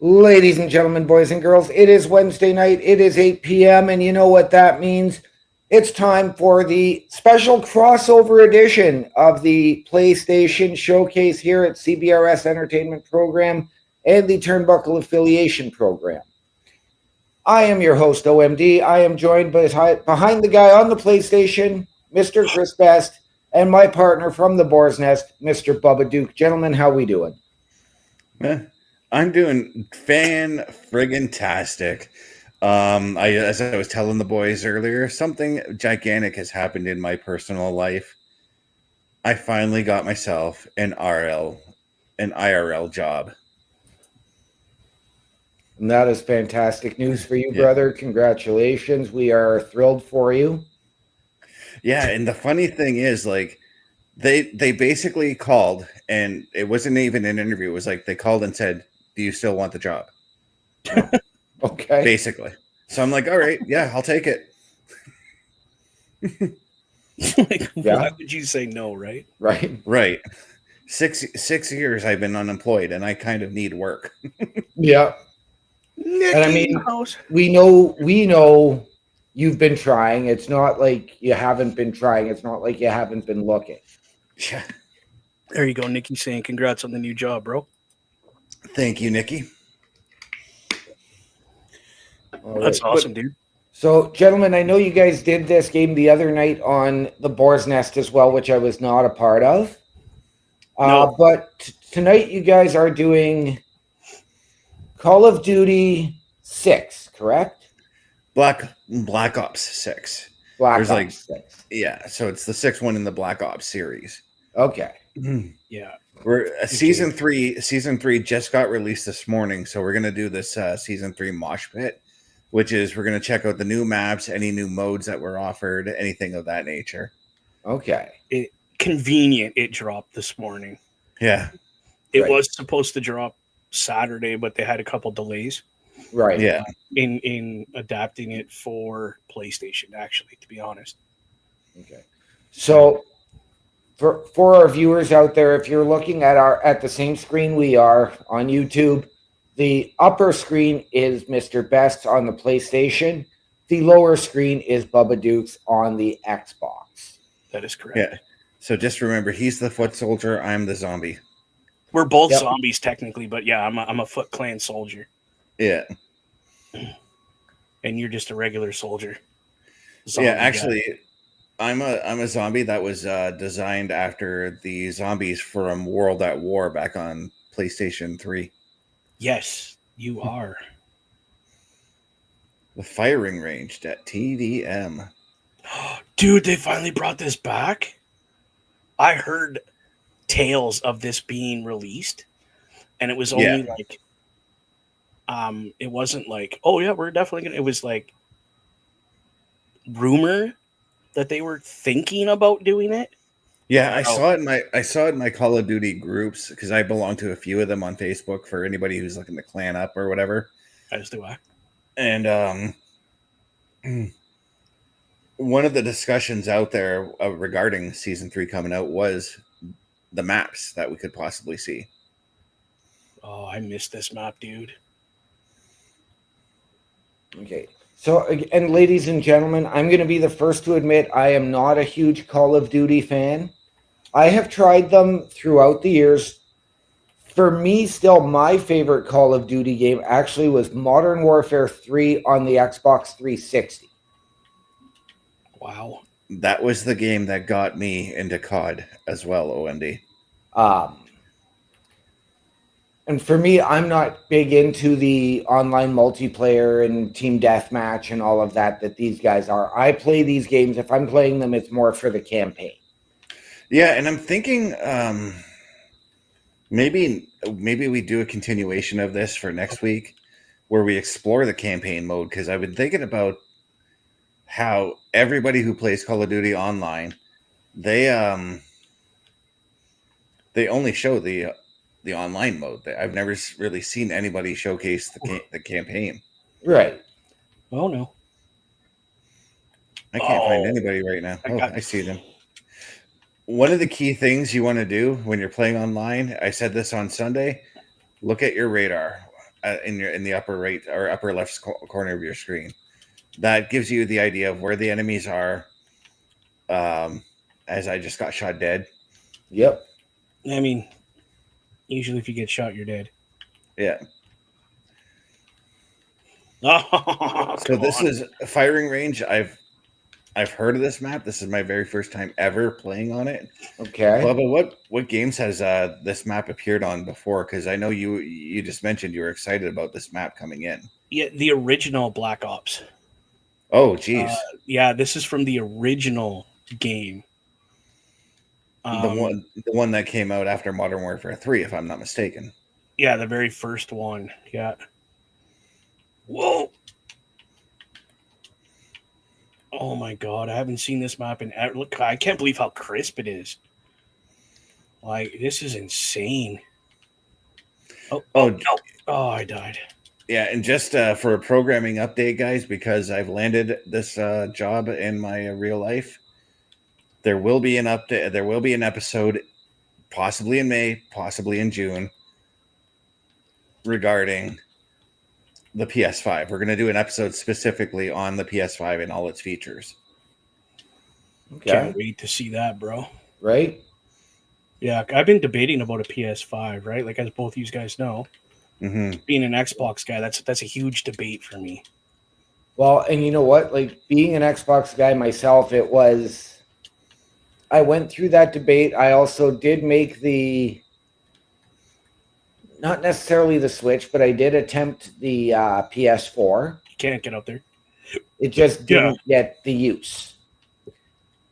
Ladies and gentlemen, boys and girls, it is Wednesday night. It is 8 p.m., and you know what that means. It's time for the special crossover edition of the PlayStation Showcase here at CBRS Entertainment Program and the Turnbuckle Affiliation Program. I am your host, OMD. I am joined by behind the guy on the PlayStation, Mr. Chris Best, and my partner from the Boar's Nest, Mr. Bubba Duke. Gentlemen, how we doing? I'm doing fan-friggin-tastic. As I was telling the boys earlier, something gigantic has happened in my personal life. I finally got myself an IRL job. And that is fantastic news for you, Yeah. brother. Congratulations. We are thrilled for you. Yeah, and the funny thing is, like, they basically called, and it wasn't even an interview. It was like they called and said, "Do you still want the job?" Okay. Basically. So I'm like, all right, yeah, I'll take it. Why would you say no, right? Right. 6 years I've been unemployed, and I kind of need work. Yeah. And I mean, we know you've been trying. It's not like you haven't been trying. It's not like you haven't been looking. Yeah. There you go, Nikki saying congrats on the new job, bro. Thank you, Nikki. That's awesome, dude. So, gentlemen, I know you guys did this game the other night on the Boar's Nest as well, which I was not a part of. No. But tonight you guys are doing Call of Duty 6, correct? Black Ops 6. Black Ops 6. Yeah, so it's the 6th one in the Black Ops series. Okay. Yeah. We're season 3 just got released this morning, so we're going to do this season 3 mosh pit, which is we're going to check out the new maps, any new modes that were offered, anything of that nature. Okay. Convenient it dropped this morning. Yeah. It was supposed to drop Saturday, but they had a couple delays. Right. Yeah. In adapting it for PlayStation, actually, to be honest. Okay. So for our viewers out there, if you're looking at the same screen we are on YouTube, the upper screen is Mr. Best on the PlayStation. The lower screen is Bubba Duke's on the Xbox. That is correct. Yeah. So just remember, he's the foot soldier. I'm the zombie. We're both zombies technically, but yeah, I'm a Foot Clan soldier. Yeah. And you're just a regular soldier. Yeah, actually, I'm a zombie that was designed after the zombies from World at War back on PlayStation 3. Yes, you are. The firing range at TDM. Dude, they finally brought this back. I heard tales of this being released, and it was only like, it wasn't like, oh yeah, we're definitely gonna. It was like rumor that they were thinking about doing it. Yeah, I saw it in my Call of Duty groups because I belong to a few of them on Facebook for anybody who's looking to clan up or whatever. As do I. And one of the discussions out there regarding season 3 coming out was the maps that we could possibly see. Oh, I missed this map, dude. Okay. So, and ladies and gentlemen, I'm going to be the first to admit I am not a huge Call of Duty fan. I have tried them throughout the years. For me, still, my favorite Call of Duty game actually was Modern Warfare 3 on the Xbox 360. Wow. That was the game that got me into COD as well, OMD. And for me, I'm not big into the online multiplayer and team deathmatch and all of that these guys are. I play these games. If I'm playing them, it's more for the campaign. Yeah, and I'm thinking maybe we do a continuation of this for next week where we explore the campaign mode, because I've been thinking about how everybody who plays Call of Duty online, they only show the online mode. I've never really seen anybody showcase the campaign. Right. Oh no. I can't find anybody right now. I see them. One of the key things you want to do when you're playing online, I said this on Sunday, look at your radar. in the upper right or upper left corner of your screen. That gives you the idea of where the enemies are. As I just got shot dead. Yep. I mean, usually if you get shot, you're dead. Yeah. Oh, So this is a firing range. I've heard of this map. This is my very first time ever playing on it. Okay. Bubba, what games has this map appeared on before? Because I know you just mentioned you were excited about this map coming in. Yeah, the original Black Ops. Oh, geez. Yeah, this is from the original game. The one that came out after Modern Warfare 3, if I'm not mistaken. Yeah, the very first one. Yeah. Whoa. Oh my god, I haven't seen this map in look. I can't believe how crisp it is. Like, this is insane. Oh no. Oh, I died. Yeah, and just for a programming update, guys, because I've landed this job in my real life, there will be an update. There will be an episode, possibly in May, possibly in June, regarding the PS5. We're going to do an episode specifically on the PS5 and all its features. Okay. Can't wait to see that, bro. Right? Yeah, I've been debating about a PS5, right? Like, as both you guys know, being an Xbox guy, that's a huge debate for me. Well, and you know what? Like, being an Xbox guy myself, I went through that debate. I also did make not necessarily the Switch, but I did attempt the PS4. You can't get out there. It just didn't get the use.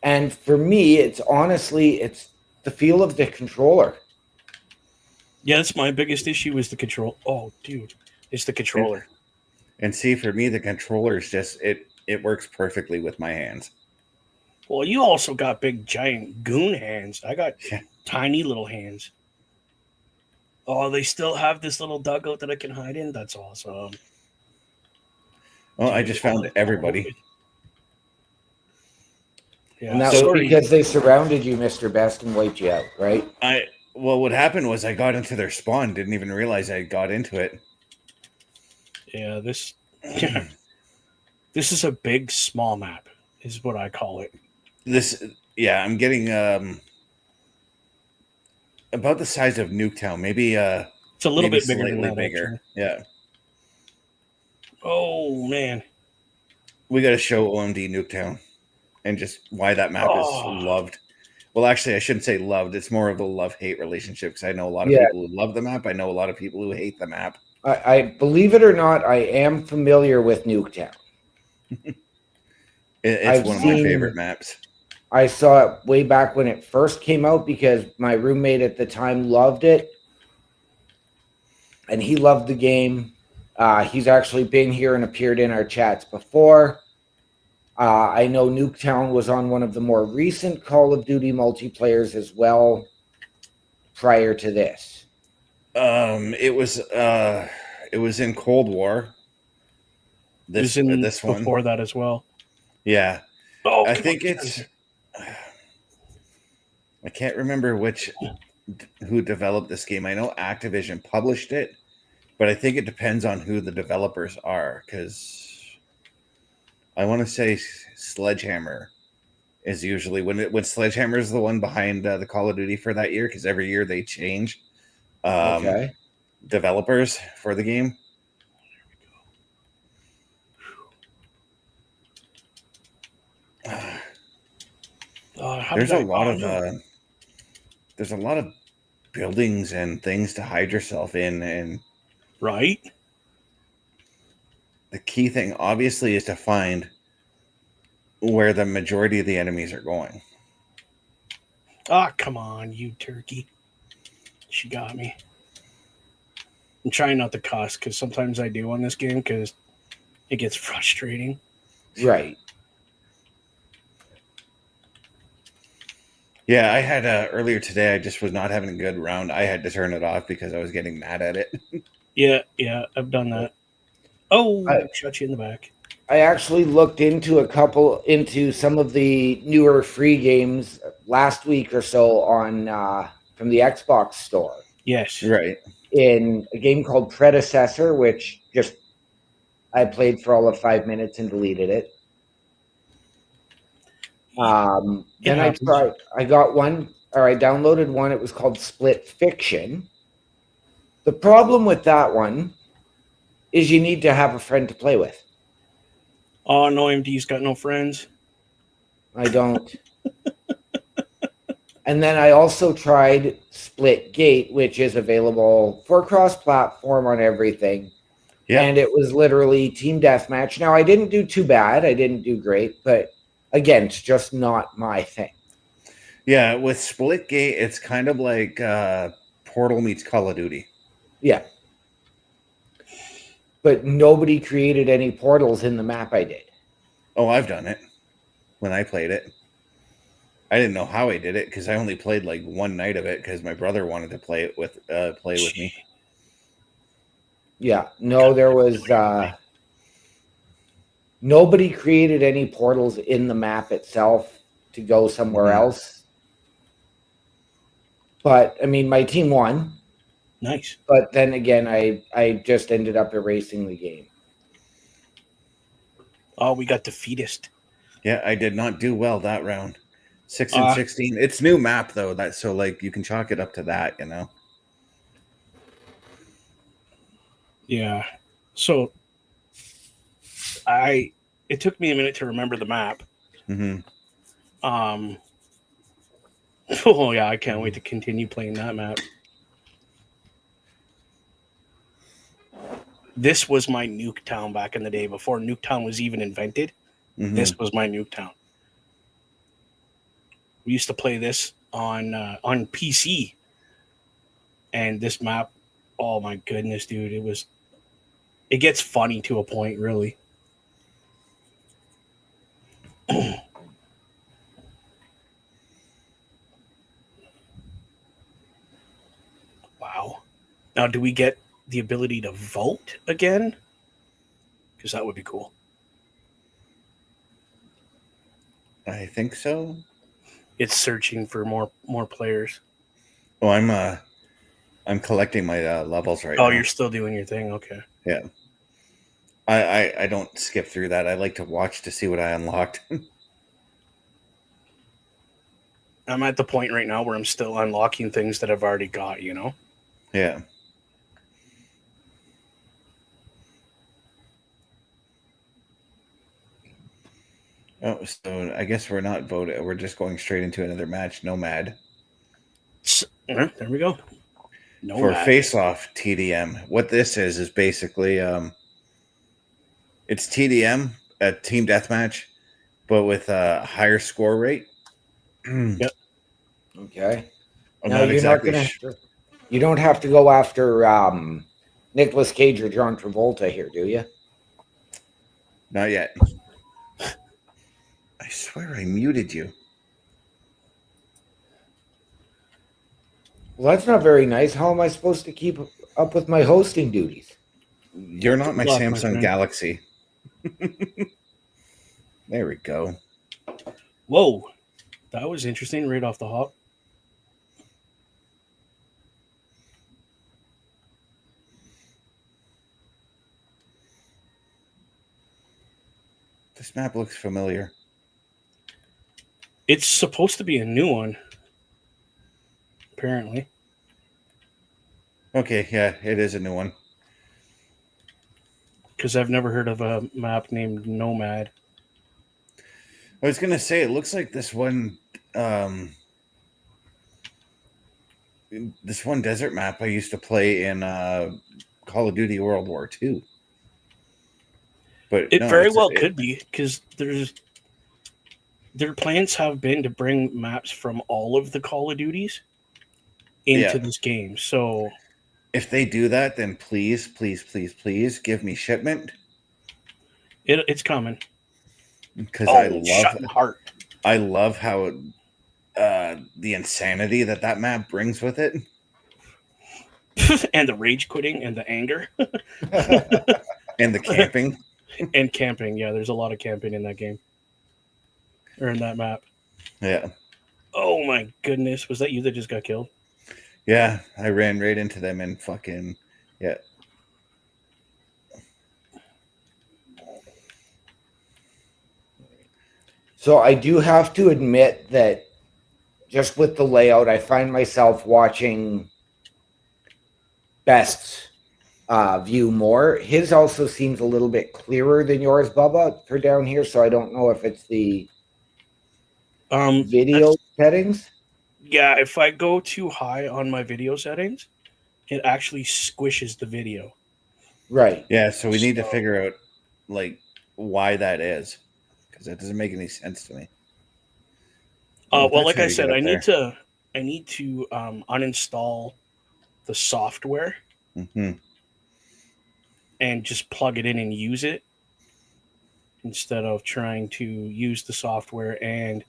And for me, it's the feel of the controller. Yeah, that's my biggest issue is the control. Oh, dude, it's the controller. And see, for me, the controller is just it works perfectly with my hands. Well, you also got big, giant goon hands. I got tiny little hands. Oh, they still have this little dugout that I can hide in? That's awesome. Well, I just found everybody. Yeah, and that was because they surrounded you, Mr. Best, and wiped you out, right? Well, what happened was I got into their spawn, didn't even realize I got into it. Yeah, this is a big, small map, is what I call it. I'm getting about the size of Nuketown, maybe it's a little bit bigger slightly than that, bigger. Actually. Yeah. Oh man, we got to show OMD Nuketown and just why that map is loved. Well, actually, I shouldn't say loved. It's more of a love-hate relationship because I know a lot of people who love the map. I know a lot of people who hate the map. I believe it or not, I am familiar with Nuketown. It's one of my favorite maps. I saw it way back when it first came out because my roommate at the time loved it. And he loved the game. He's actually been here and appeared in our chats before. I know Nuketown was on one of the more recent Call of Duty multiplayers as well prior to this. It was in Cold War. This one before that as well. Yeah. Oh, I think I can't remember who developed this game. I know Activision published it, but I think it depends on who the developers are because I want to say Sledgehammer is usually when Sledgehammer is the one behind the Call of Duty for that year because every year they change developers for the game. There's a lot of buildings and things to hide yourself in, and right. The key thing, obviously, is to find where the majority of the enemies are going. Ah, come on, you turkey! She got me. I'm trying not to cuss because sometimes I do on this game because it gets frustrating. Right. Yeah, I had earlier today. I just was not having a good round. I had to turn it off because I was getting mad at it. Yeah, I've done that. Oh, I shot you in the back. I actually looked into some of the newer free games last week or so on from the Xbox store. Yes. Right. in a game called Predecessor, which just I played for all of 5 minutes and deleted it. Then I downloaded one. It was called Split Fiction. The problem with that one is you need to have a friend to play with. Oh, no, OMD's got no friends. I don't. And then I also tried Split Gate, which is available for cross-platform on everything. Yeah. And it was literally team deathmatch. Now, I didn't do too bad. I didn't do great. But again, it's just not my thing. Yeah, with Splitgate, it's kind of like Portal meets Call of Duty. Yeah. But nobody created any portals in the map I did. Oh, I've done it when I played it. I didn't know how I did it because I only played like one night of it because my brother wanted to play with me. Yeah, no, there was nobody created any portals in the map itself to go somewhere else. But I mean, my team won. Nice. But then again, I just ended up erasing the game. Oh, we got defeatist. Yeah, I did not do well that round. 6 and 16. It's new map though. So like you can chalk it up to that, you know. Yeah. So it took me a minute to remember the map. Mm-hmm. Oh yeah, I can't wait to continue playing that map. This was my Nuketown back in the day before Nuketown was even invented. Mm-hmm. This was my Nuketown. We used to play this on PC, and this map, oh my goodness, dude, it gets funny to a point, really. Wow. Now, do we get the ability to vote again? Because that would be cool. I think so. It's searching for more players. Oh, I'm collecting my levels right now. Oh, you're still doing your thing? Okay. Yeah. I don't skip through that. I like to watch to see what I unlocked. I'm at the point right now where I'm still unlocking things that I've already got, you know? Yeah. Oh, so I guess we're not voting. We're just going straight into another match. Nomad. There we go. Nomad. For face-off TDM. What this is basically it's TDM, a team deathmatch, but with a higher score rate. Yep. Okay. Now you're exactly not gonna. You don't have to go after Nicolas Cage or John Travolta here, do you? Not yet. I swear I muted you. Well, that's not very nice. How am I supposed to keep up with my hosting duties? You're not my Samsung Galaxy. There we go. Whoa. That was interesting right off the hop. This map looks familiar. It's supposed to be a new one. Apparently. Okay, yeah, it is a new one. Because I've never heard of a map named Nomad. I was going to say, it looks like this one desert map I used to play in Call of Duty World War II. But it very well could be, because their plans have been to bring maps from all of the Call of Duties into this game. So if they do that, then please give me shipment. It's coming. Because I love how the insanity that map brings with it. And the rage quitting and the anger. And the camping. And camping, yeah. There's a lot of camping in that game. Or in that map. Yeah. Oh my goodness. Was that you that just got killed? Yeah, I ran right into them and fucking yeah. So I do have to admit that just with the layout, I find myself watching Best's view more. His also seems a little bit clearer than yours, Bubba, for down here. So I don't know if it's the video settings. Yeah, if I go too high on my video settings, it actually squishes the video. Right. Yeah, so we need to figure out like why that is, because that doesn't make any sense to me. Well, That's like how I you get said, up I need there. to uninstall the software Mm-hmm. and just plug it in and use it instead of trying to use the software and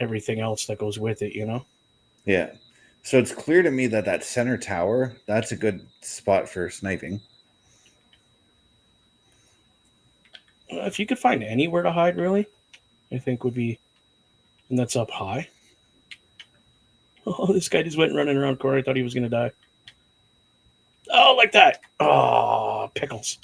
everything else that goes with it. Yeah. So it's clear to me that that center tower, that's a good spot for sniping. If you could find anywhere to hide, really, I think would be, and that's up high. Oh, this guy just went running around corner. I thought he was gonna die. Oh, like that. Oh, pickles.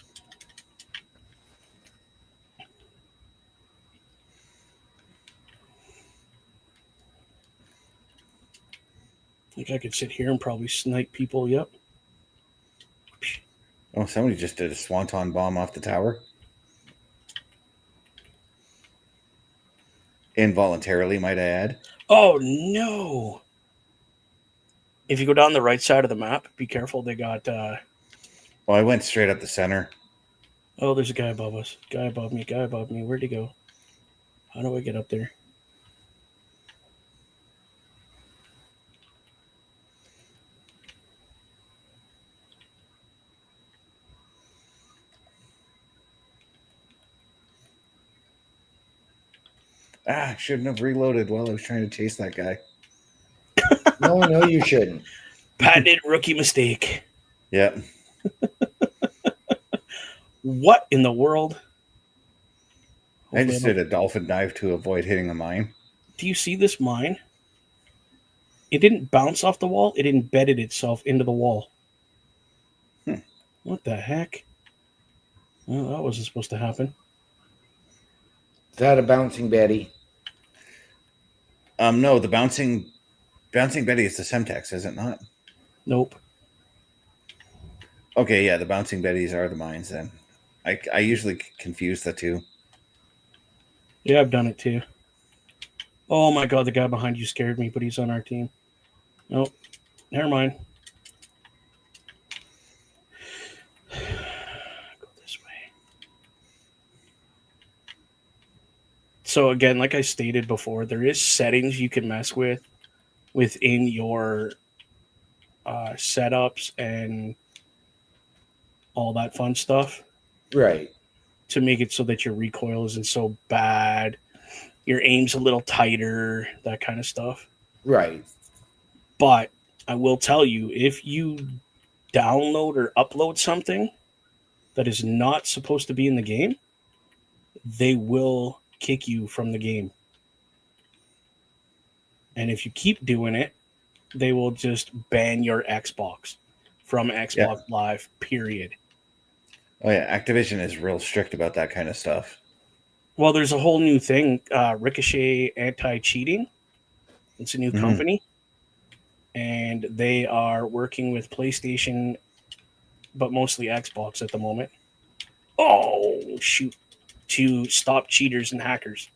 I think I could sit here and probably snipe people. Yep. Oh, somebody just did a swanton bomb off the tower. Involuntarily, might I add. Oh no. If you go down the right side of the map, be careful. They got. Well, I went straight up the center. Oh, there's a guy above us. Guy above me. Guy above me. Where'd he go? How do I get up there? Ah, I shouldn't have reloaded while I was trying to chase that guy. No, you shouldn't. Patented rookie mistake. Yep. What in the world? I just did a dolphin dive to avoid hitting a mine. Do you see this mine? It didn't bounce off the wall. It embedded itself into the wall. What the heck? Well, that wasn't supposed to happen. Is that a bouncing Betty? No, the bouncing Betty is the Semtex, is it not? Nope. Okay, yeah, the bouncing Betties are the mines then. I usually confuse the two. Yeah, I've done it too. Oh my god, the guy behind you scared me, but he's on our team. Nope. Never mind. Go this way. So again, like I stated before, there is settings you can mess with within your setups and all that fun stuff. Right. To make it so that your recoil isn't so bad, your aim's a little tighter, that kind of stuff. Right. But I will tell you, if you download or upload something that is not supposed to be in the game, they will kick you from the game. And if you keep doing it, they will just ban your Xbox from Xbox Live, period. Oh yeah, Activision is real strict about that kind of stuff. Well, there's a whole new thing, Ricochet Anti-Cheating. It's a new company, and they are working with PlayStation, but mostly Xbox at the moment. Oh, shoot. To stop cheaters and hackers.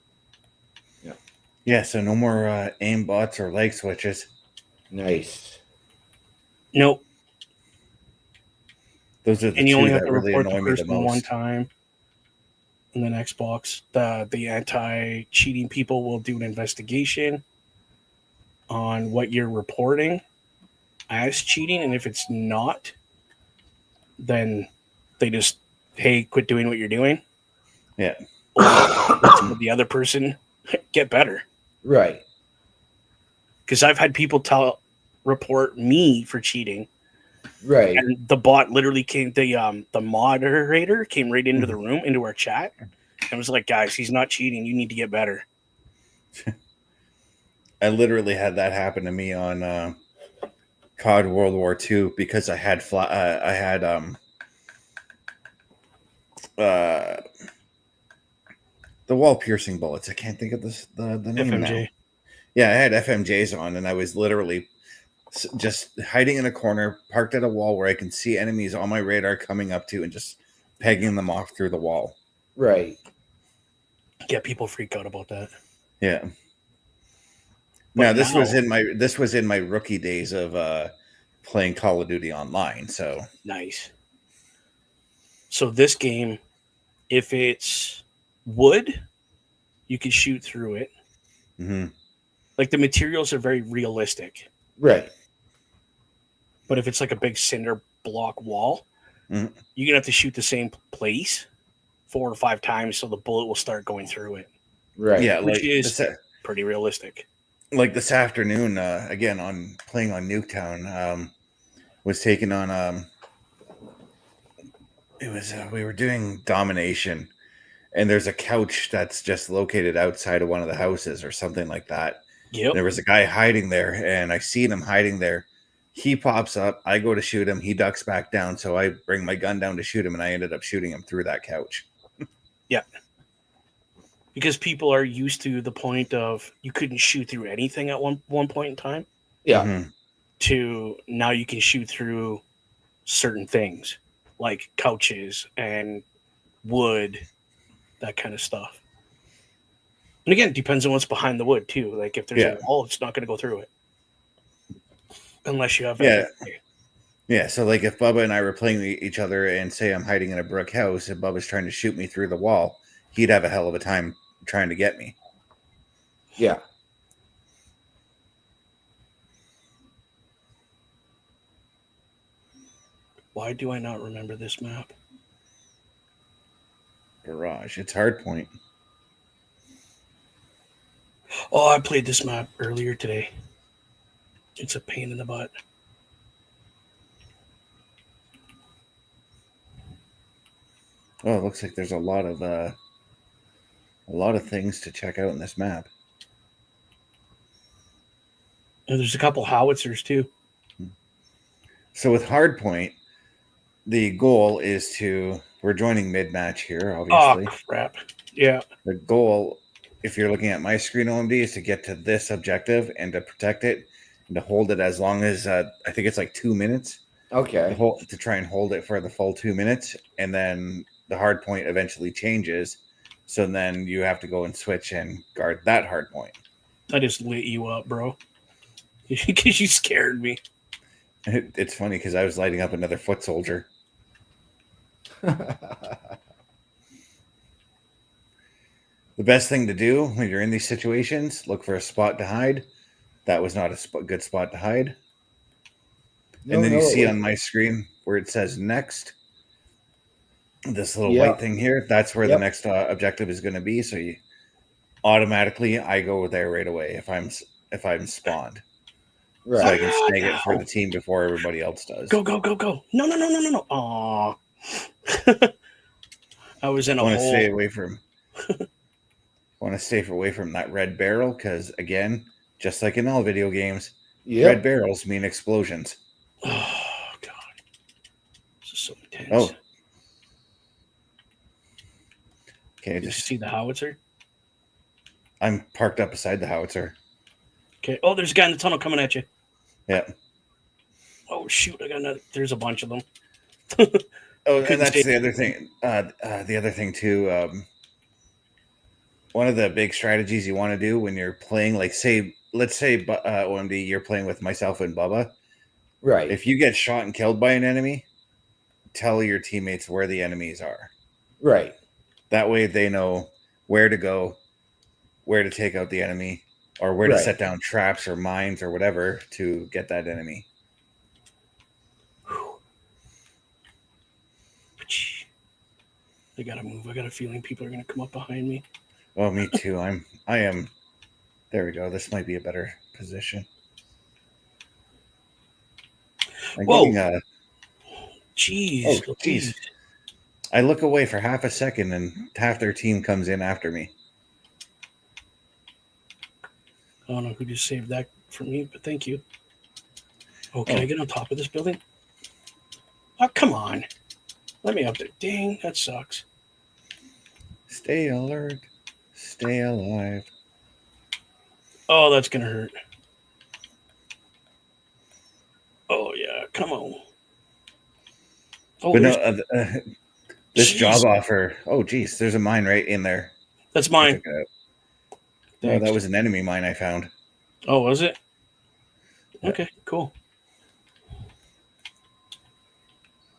Yeah, so no more aim bots or leg switches. Nice. Nope. Those are the And you two only have that to really report the annoy me the person one most. time. And then Xbox, the anti-cheating people will do an investigation on what you're reporting as cheating. And if it's not, then they just, hey, quit doing what you're doing. Yeah. Or the other person get better. Right. Because I've had people report me for cheating. Right. And the bot literally came, the moderator came right into the room, into our chat, and was like, guys, he's not cheating. You need to get better. I literally had that happen to me on COD World War II because I had the wall piercing bullets. I can't think of the name now. FMJ. Yeah, I had FMJs on, and I was literally just hiding in a corner, parked at a wall where I can see enemies on my radar coming up to, and just pegging them off through the wall. Right. Yeah, people freak out about that. Yeah. But Now this was in my rookie days of playing Call of Duty online. So nice. So this game, if it's wood, you can shoot through it. mhm. Like the materials are very realistic. Right. But if it's like a big cinder block wall, Mhm. you're gonna have to shoot the same place 4 or 5 times so the bullet will start going through it. Right. Yeah, Which like is pretty realistic. like this afternoon, again on playing on Nuketown, was taking on it was we were doing domination, and there's a couch that's just located outside of one of the houses or something like that. Yep. There was a guy hiding there, and I seen him hiding there. He pops up, I go to shoot him, he ducks back down, so I bring my gun down to shoot him, and I ended up shooting him through that couch. Yeah. Because people are used to the point of you couldn't shoot through anything at one point in time, Yeah. Mhm. to now you can shoot through certain things like couches and wood, that kind of stuff. And again, it depends on what's behind the wood too. Like if there's Yeah. a wall, it's not going to go through it unless you have Yeah. FMJ. Yeah, so like if Bubba and I were playing each other and say I'm hiding in a brick house and Bubba's trying to shoot me through the wall, he'd have a hell of a time trying to get me. Yeah. Why do I not remember this map? Garage. It's hardpoint. Oh, I played this map earlier today. It's a pain in the butt. Oh, it looks like there's a lot of things to check out in this map. And there's a couple howitzers too. So with hardpoint, the goal is to we're joining mid-match here, obviously. Oh crap. Yeah. The goal, if you're looking at my screen OMD, is to get to this objective and to protect it and to hold it as long as I think it's like 2 minutes. Okay. To try and hold it for the full 2 minutes, and then the hard point eventually changes. So then you have to go and switch and guard that hard point. I just lit you up, bro. Because you scared me. It's funny because I was lighting up another foot soldier. The best thing to do when you're in these situations, look for a spot to hide. That was not a good spot to hide. No, and then no, you see it on my screen where it says next, this little white thing here, that's where the next objective is going to be. So you automatically, I go there right away if I'm spawned. Right. So I can snag it for the team before everybody else does. Go. No. Aw. I was in a want to hole. stay away from away from that red barrel because again, just like in all video games, red barrels mean explosions. Oh god, this is so intense. Oh, okay. Did you see the howitzer? I'm parked up beside the howitzer. Okay. Oh, there's a guy in the tunnel coming at you. Yeah. Oh shoot! I got another. There's a bunch of them. Oh, and that's the other thing. The other thing too. One of the big strategies you want to do when you're playing, like let's say OMD, you're playing with myself and Bubba. Right. If you get shot and killed by an enemy, tell your teammates where the enemies are. Right. That way they know where to go, where to take out the enemy, or where to set down traps or mines or whatever to get that enemy. I gotta move. I got a feeling people are gonna come up behind me. Oh, me too. I am. There we go. This might be a better position. Whoa! Jeez. Oh, jeez. I look away for half a second, and half their team comes in after me. I don't know who just saved that for me, but thank you. Oh, can I get on top of this building? Oh, come on. Let me up there. Dang, that sucks. Stay alert. Stay alive. Oh, that's going to hurt. Oh, yeah. Come on. Oh, But there's... no, this job offer. Oh, geez. There's a mine right in there. That's I mine. took it out. No, Thanks. that was an enemy mine I found. Oh, was it? Yeah. Okay, cool.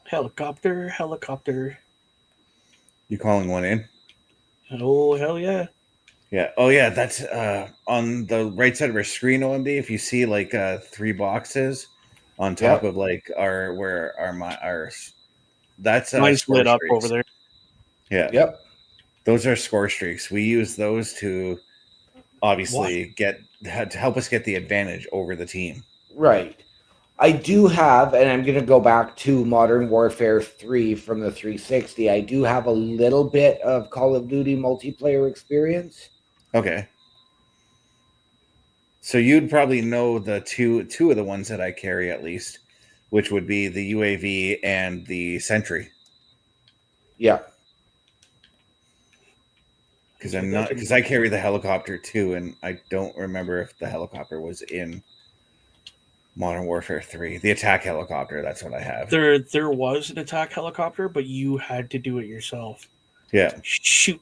Helicopter. You calling one in? Oh, hell yeah. Yeah. Oh, yeah. That's on the right side of our screen, OMD. If you see like 3 boxes on top of like our that's Mine's score lit up streaks. over there. Yeah. Yep. Those are score streaks. We use those to obviously to help us get the advantage over the team. Right. I do have, and I'm going to go back to Modern Warfare 3 from the 360. I do have a little bit of Call of Duty multiplayer experience. Okay. So you'd probably know the two of the ones that I carry at least, which would be the UAV and the Sentry. Yeah. Because I carry the helicopter too, and I don't remember if the helicopter was in Modern Warfare 3. The attack helicopter, that's what I have. There was an attack helicopter, but you had to do it yourself. Yeah. Shoot.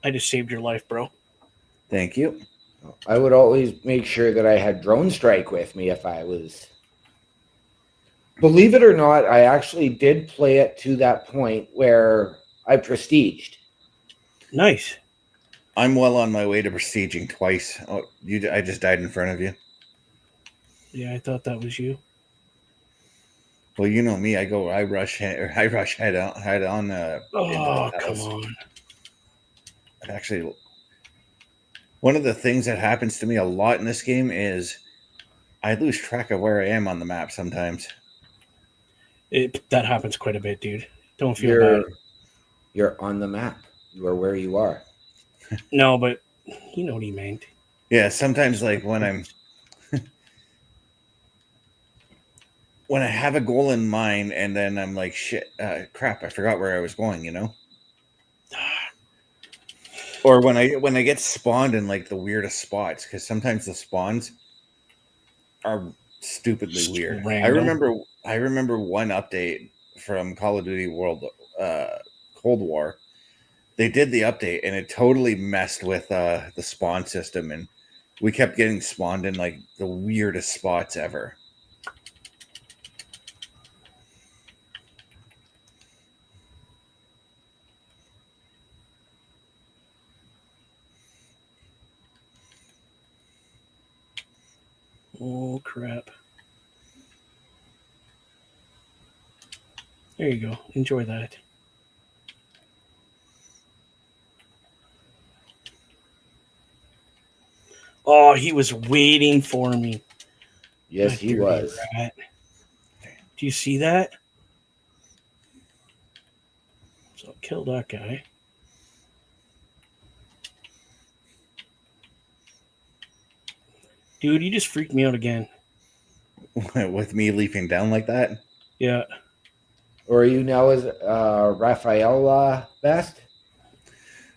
I just saved your life, bro. Thank you. I would always make sure that I had drone strike with me if I was. Believe it or not, I actually did play it to that point where I prestiged. Nice. I'm well on my way to prestiging twice. Oh, I just died in front of you. Yeah, I thought that was you. Well, you know me. I rush head on. Oh, come on. Actually, one of the things that happens to me a lot in this game is I lose track of where I am on the map sometimes. That happens quite a bit, dude. Don't feel bad. You're on the map. You are where you are. No, but you know what he meant. Yeah, sometimes like when I'm when I have a goal in mind and then I'm like, shit, crap, I forgot where I was going, you know? Or when I get spawned in like the weirdest spots, because sometimes the spawns are stupidly weird. Random. I remember one update from Call of Duty Cold War. They did the update and it totally messed with the spawn system, and we kept getting spawned in like the weirdest spots ever. Oh, crap. There you go. Enjoy that. Oh, he was waiting for me. Yes, he was. Rat. Do you see that? So kill that guy. Dude, you just freaked me out again. With me leaping down like that? Yeah. Or are you now as Raphael Best?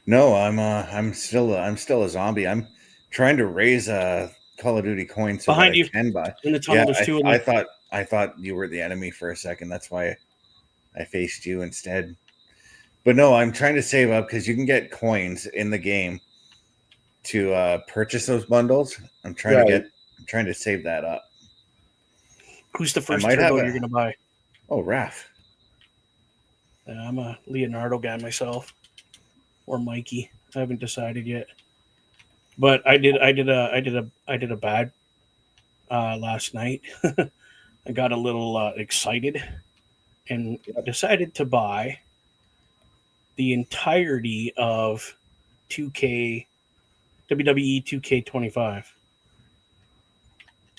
No, I'm still a zombie. I'm trying to raise Call of Duty coins so behind that you I can buy. in the tunnel. There's two of them. I thought you were the enemy for a second. That's why I faced you instead. But no, I'm trying to save up because you can get coins in the game to purchase those bundles. I'm trying to save that up. Who's the first turbo you're gonna buy? Oh, Raph. I'm a Leonardo guy myself, or Mikey. I haven't decided yet. But I did a bad last night. I got a little excited and decided to buy the entirety of 2K WWE 2K25.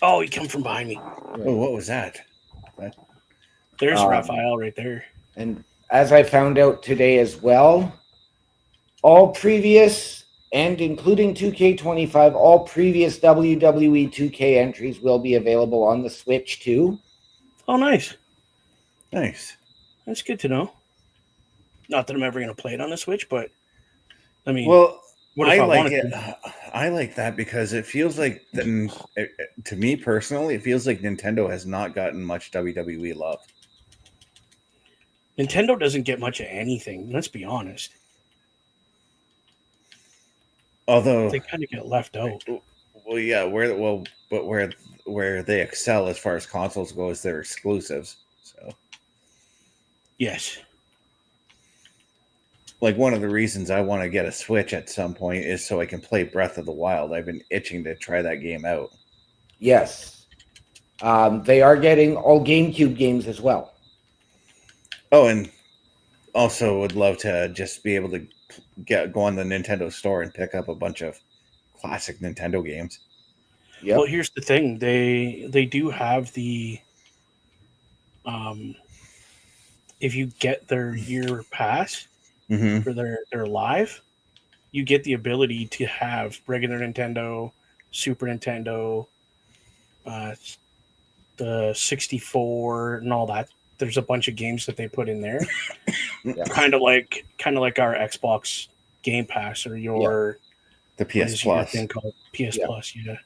Oh, he come from behind me. Oh, what was that? There's Raphael right there. And as I found out today as well, all previous and including 2K25, all previous WWE 2K entries will be available on the Switch too. Oh, nice. Nice. That's good to know. Not that I'm ever going to play it on the Switch, but I mean, Well, what if I I like wanted it. to? I like that because it feels like, to me personally, it feels like Nintendo has not gotten much WWE love. Nintendo doesn't get much of anything. Let's be honest. Although, They kind of get left out. well, yeah, but where they excel as far as consoles go is their exclusives. So, Yes. like, one of the reasons I want to get a Switch at some point is so I can play Breath of the Wild. I've been itching to try that game out. Yes. They are getting all GameCube games as well. Oh, and also would love to just be able to go on the Nintendo store and pick up a bunch of classic Nintendo games. Yep. Well, here's the thing. They do have the if you get their year pass Mm-hmm. for their live, you get the ability to have regular Nintendo, Super Nintendo, uh, the 64 and all that. There's a bunch of games that they put in there. Yeah. Kind of like our Xbox Game Pass or your The what PS is your Plus. thing called? PS Yeah. Plus, yeah.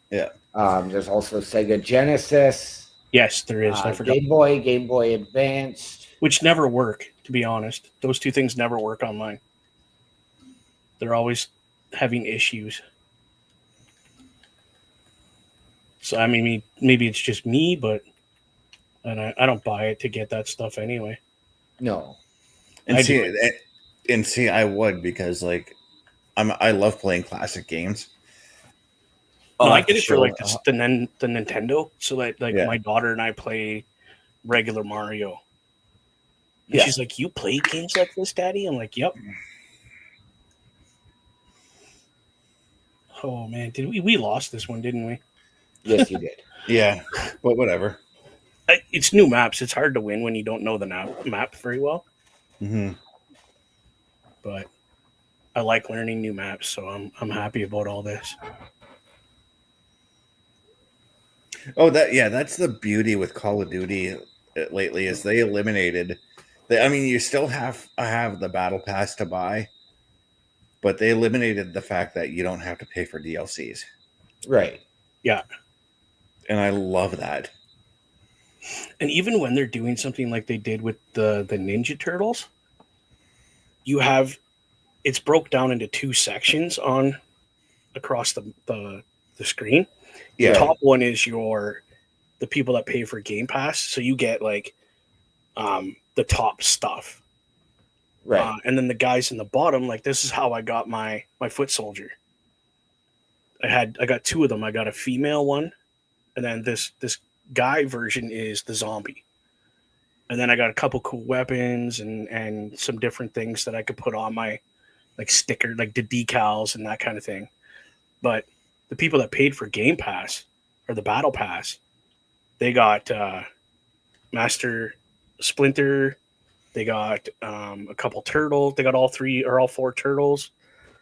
Yeah. There's also Sega Genesis, Yes, there is. I forgot. Game Boy Advanced. Which never work, to be honest. Those two things never work online. They're always having issues. So I mean, maybe it's just me, but I don't buy it to get that stuff anyway. No. And I see, do it. I would because like I love playing classic games. No, I'll I have to get it for show. like the Nintendo. So that like Yeah. my daughter and I play regular Mario. And Yeah. she's like, "You play games like this, Daddy?" I'm like, "Yep." Oh man, did we lost this one, didn't we? Yes, you did. Yeah, but whatever. It's new maps. It's hard to win when you don't know the map very well. Mm-hmm. But I like learning new maps, so I'm happy about all this. Oh, that's the beauty with Call of Duty lately is they eliminated. I mean, you still have the battle pass to buy, but they eliminated the fact that you don't have to pay for DLCs, Right. Yeah. and I love that. And even when they're doing something like they did with the Ninja Turtles, you have it's broke down into two sections on across the screen. The Yeah. top one is the people that pay for Game Pass, so you get like the top stuff. Right. And then the guys in the bottom, like this is how I got my foot soldier. I got two of them. I got a female one, and then this guy version is the zombie. And then I got a couple cool weapons and some different things that I could put on my like sticker, like the decals and that kind of thing. But the people that paid for Game Pass or the Battle Pass, they got Master Splinter. They got a couple turtles. They got all four turtles.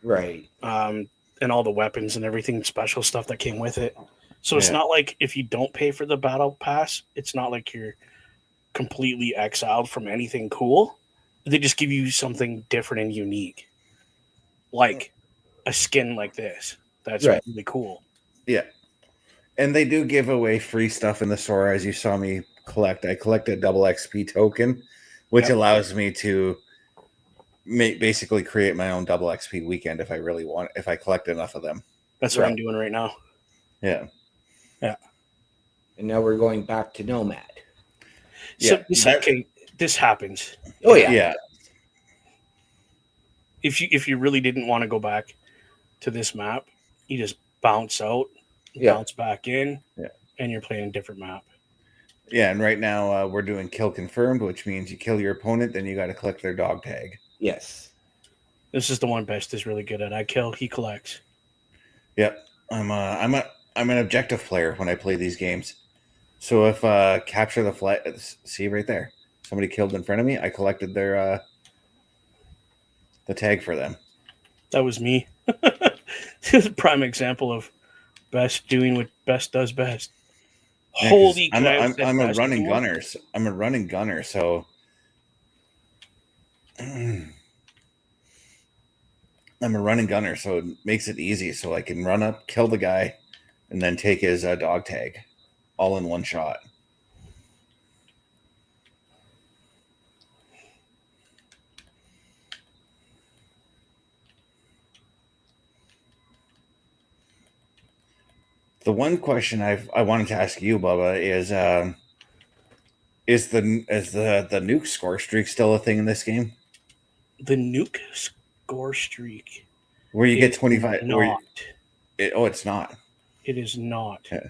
Right. And all the weapons and everything, special stuff that came with it. So it's not like if you don't pay for the Battle Pass, it's not like you're completely exiled from anything cool. They just give you something different and unique, like a skin like this. That's really cool. Yeah, and they do give away free stuff in the store, as you saw me collect. I collected a double XP token, which allows me to basically create my own double XP weekend if I really want. If I collect enough of them, that's what I'm doing right now. Yeah. And now we're going back to Nomad. So this happens. Oh yeah. Yeah. If you really didn't want to go back to this map, you just bounce out, bounce back in, and you're playing a different map. Yeah, and right now we're doing kill confirmed, which means you kill your opponent, then you got to collect their dog tag. Yes. This is the one Best is really good at. I kill, he collects. Yep, I'm an objective player when I play these games. So if capture the flag, see right there, somebody killed in front of me, I collected their the tag for them. That was me. This is a prime example of Best doing what Best does best. Holy I'm crap! I'm a running gunner. I'm a running gunner, so I'm a running gunner, so it makes it easy. So I can run up, kill the guy, and then take his dog tag, all in one shot. The one question I wanted to ask you, Bubba, is the nuke score streak still a thing in this game? The nuke score streak. Where you get 25? Not. It's not. It is not. Yeah.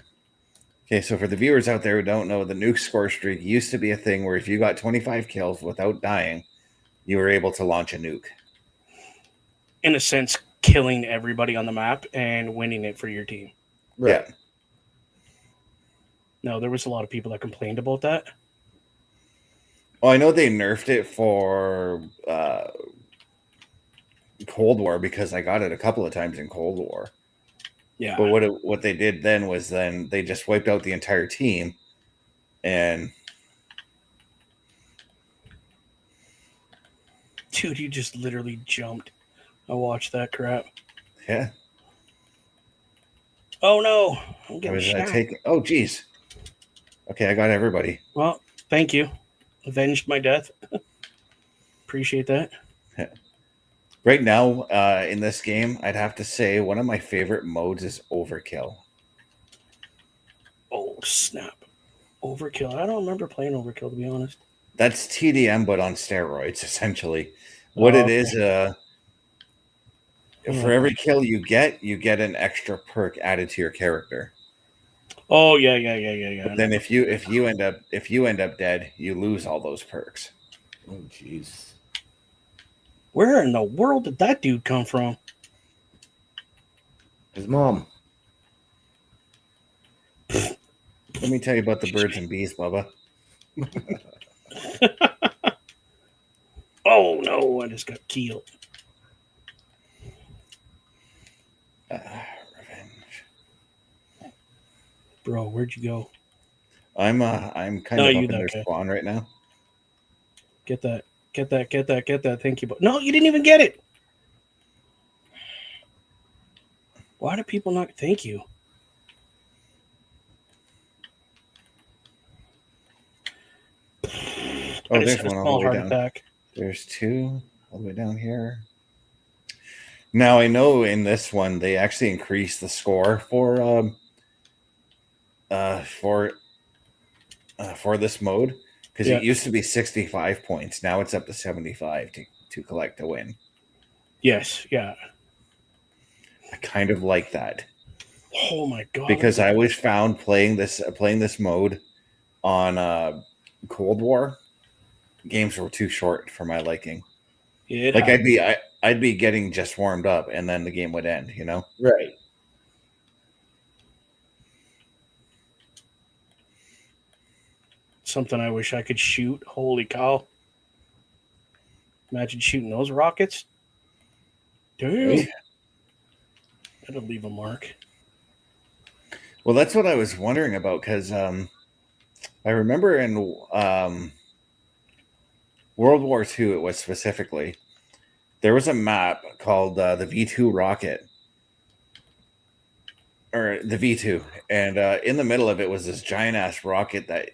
Okay, so for the viewers out there who don't know, the nuke score streak used to be a thing where if you got 25 kills without dying, you were able to launch a nuke. In a sense, killing everybody on the map and winning it for your team. Right. Yeah. No, there was a lot of people that complained about that. Well, I know they nerfed it for Cold War because I got it a couple of times in Cold War. Yeah. But what they did then was they just wiped out the entire team, and Dude, you just literally jumped. I watched that crap. yeah. Oh no, I'm I getting was shot. taking. Oh, geez. Okay, I got everybody. Well, thank you. Avenged my death. Appreciate that. Right now, in this game, I'd have to say one of my favorite modes is Overkill. Oh, snap. Overkill. I don't remember playing Overkill, to be honest. That's TDM, but on steroids, essentially. What it is, for every kill you get an extra perk added to your character. Oh yeah. But then if you end up dead, you lose all those perks. Oh, jeez. Where in the world did that dude come from? His mom. Let me tell you about the birds and bees, Bubba. Oh no, I just got killed. Revenge. Bro, where'd you go? I'm kind of up in their okay. spawn right now. Get that. Thank you. No, you didn't even get it. Why do people not thank you? Oh, there's one all the way down. Attack. There's two all the way down here. Now I know in this one they actually increased the score for this mode because it used to be 65 points. Now it's up to 75 to collect a win. Yes, yeah. I kind of like that. Oh my god! Because I always found playing this mode on Cold War games were too short for my liking. Yeah, like I'd be getting just warmed up and then the game would end, you know? Right. Something I wish I could shoot. Holy cow. Imagine shooting those rockets. Dude. Yeah. That'll leave a mark. Well, that's what I was wondering about because I remember in World War II, it was specifically, there was a map called the V2 rocket, or the V2, and in the middle of it was this giant ass rocket that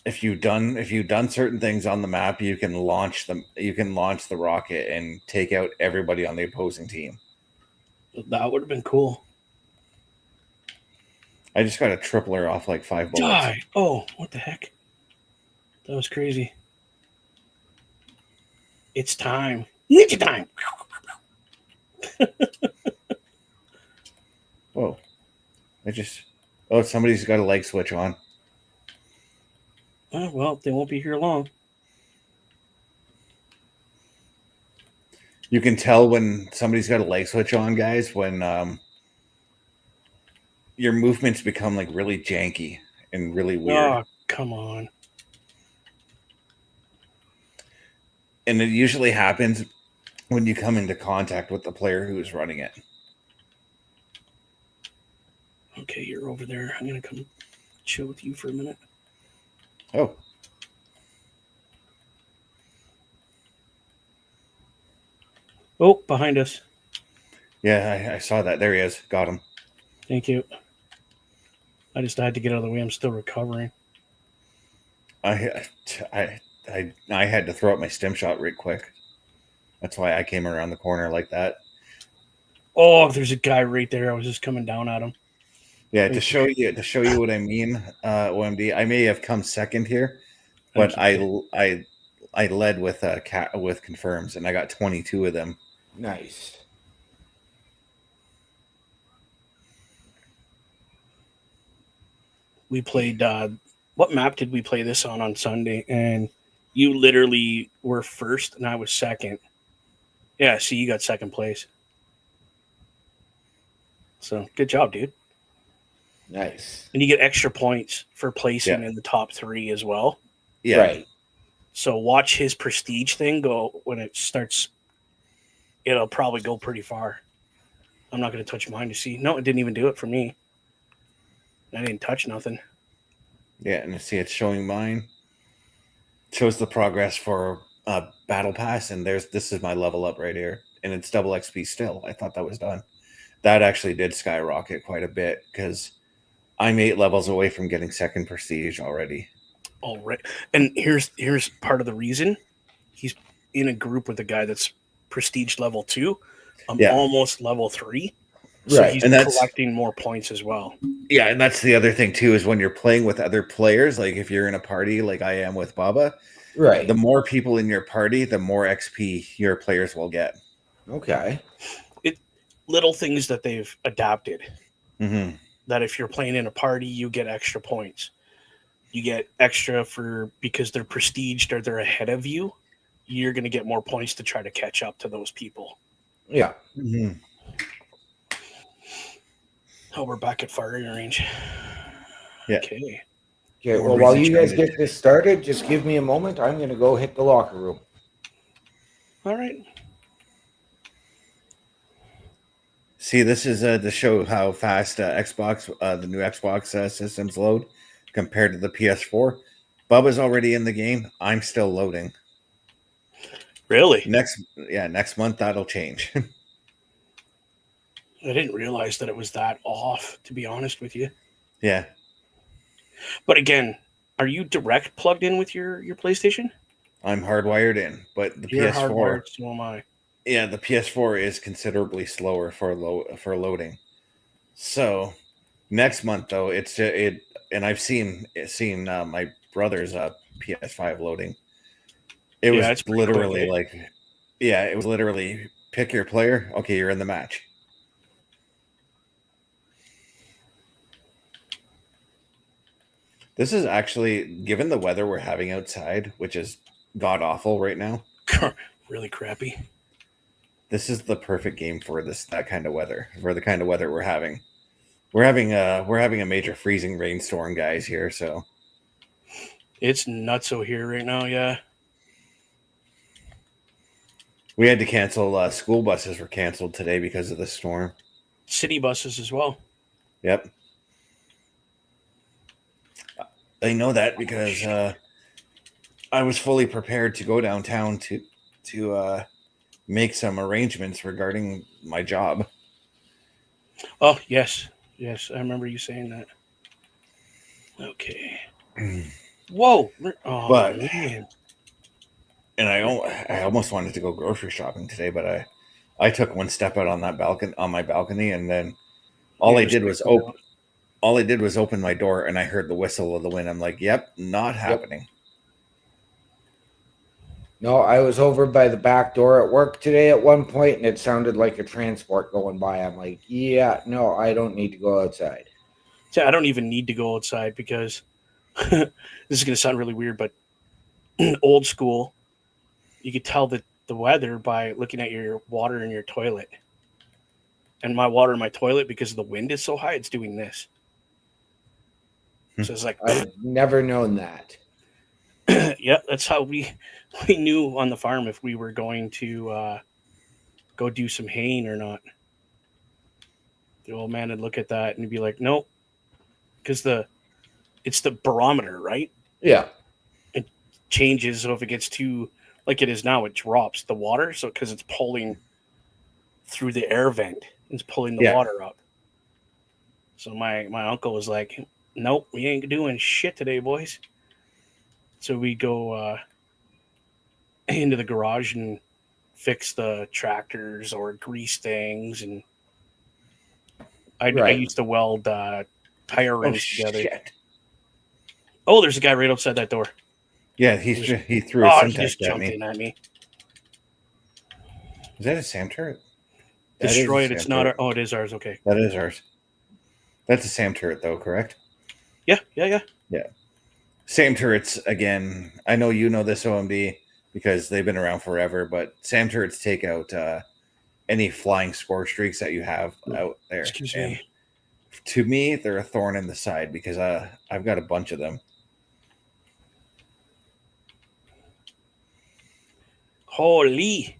if you've done certain things on the map, you can launch the rocket and take out everybody on the opposing team. That would have been cool. I just got a tripler off like 5 bullets. Die! Oh, what the heck? That was crazy. It's time. Ninja time! Whoa. Somebody's got a light switch on. Well, they won't be here long. You can tell when somebody's got a light switch on, guys, when your movements become like really janky and really weird. Oh, come on. And it usually happens when you come into contact with the player who is running it. Okay, you're over there. I'm going to come chill with you for a minute. Oh. Oh, behind us. Yeah, I saw that. There he is. Got him. Thank you. I just had to get out of the way. I'm still recovering. I had to throw up my stim shot real quick. That's why I came around the corner like that. Oh, there's a guy right there. I was just coming down at him. Yeah, to show you what I mean, OMD. I may have come second here, but I led with with confirms, and I got 22 of them. Nice. We played. What map did we play this on Sunday? And you literally were first, and I was second. Yeah, see, you got second place. So good job, dude. Nice. And you get extra points for placing in the top 3 as well. Yeah. Right. So watch his prestige thing go when it starts. It'll probably go pretty far. I'm not going to touch mine to see. No, it didn't even do it for me. I didn't touch nothing. Yeah, and see, it's showing mine. It shows the progress for Battle Pass, and this is my level up right here, and it's double XP still. I thought that was done. That actually did skyrocket quite a bit because I'm 8 levels away from getting second prestige already. All right, and here's part of the reason. He's in a group with a guy that's prestige level 2. I'm almost level 3. So right. he's and that's collecting more points as well. Yeah, and that's the other thing too, is when you're playing with other players, like if you're in a party like I am with Bubba, Right. the more people in your party, the more XP your players will get. Okay. Little things that they've adapted. Mm-hmm. That if you're playing in a party, you get extra points. You get extra because they're prestiged or they're ahead of you. You're going to get more points to try to catch up to those people. Yeah. Mm-hmm. Oh, we're back at firing range. Yeah. Okay. Okay. Well, while you guys get this started, just give me a moment. I'm going to go hit the locker room. All right. See, this is to show how fast Xbox, the new Xbox systems load compared to the PS4. Bubba's already in the game. I'm still loading. Really? Next month that'll change. I didn't realize that it was that off, to be honest with you. Yeah. But again, are you direct plugged in with your PlayStation? I'm hardwired in, but the You're PS4. hardwired, so am I. Yeah, the PS4 is considerably slower for loading. So next month though, and I've seen my brother's PS5 loading. It was literally it was literally pick your player. Okay, you're in the match. This is actually, given the weather we're having outside, which is god awful right now. Really crappy. This is the perfect game for that kind of weather, for the kind of weather we're having. We're having a major freezing rainstorm, guys, here, so it's nutso here right now, yeah. We had to cancel school buses were canceled today because of the storm. City buses as well. Yep. I know that because I was fully prepared to go downtown to make some arrangements regarding my job. Oh, yes. Yes, I remember you saying that. Okay. Whoa. Oh, man. And I almost wanted to go grocery shopping today, but I took one step out on my balcony, and then all I did was open my door, and I heard the whistle of the wind. I'm like, "Yep, not happening." No, I was over by the back door at work today at one point, and it sounded like a transport going by. I'm like, yeah, no, I don't need to go outside. So I don't even need to go outside because this is going to sound really weird, but old school, you could tell the weather by looking at your water in your toilet. And my water in my toilet, because the wind is so high, it's doing this. So it's like, I've never known that. yeah, that's how we knew on the farm if we were going to go do some haying or not. The old man would look at that and he'd be like, nope, because the it's the barometer, right? Yeah. It changes. So if it gets too, like it is now, it drops the water. So because it's pulling through the air vent, it's pulling the Yeah. water up. So my uncle was like, "Nope, we ain't doing shit today, boys." So we go into the garage and fix the tractors or grease things, and I Right. used to weld tire Oh rims together. shit! Oh, there's a guy right outside that door. Yeah, he threw a Oh, he Simtex just at jumped me. in at me. Is that a Sam turret? That is Destroy a it. It's Sam not. turret. Oh, it is ours. Okay. That is ours. That's a Sam turret, though, correct? Yeah. Yeah. Sam turrets, again, I know you know this, OMD, because they've been around forever, but Sam turrets take out any flying score streaks that you have out there. Excuse and me. To me, they're a thorn in the side because I've got a bunch of them. Holy.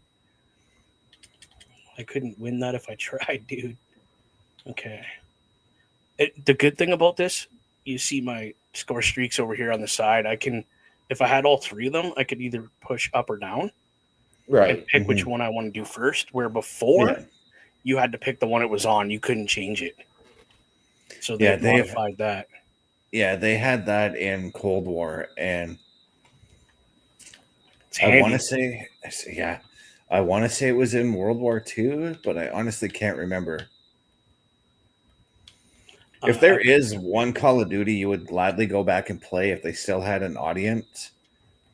I couldn't win that if I tried, dude. Okay. The good thing about this, you see my score streaks over here on the side. I can, if I had all three of them, I could either push up or down and right. pick which one I want to do first. Where before, Yeah. you had to pick the one it was on. You couldn't change it. So Yeah, they modified that. Yeah, they had that in Cold War, and It's I want handy. to say, yeah, I want to say it was in World War II, but I honestly can't remember. If there is one Call of Duty you would gladly go back and play if they still had an audience,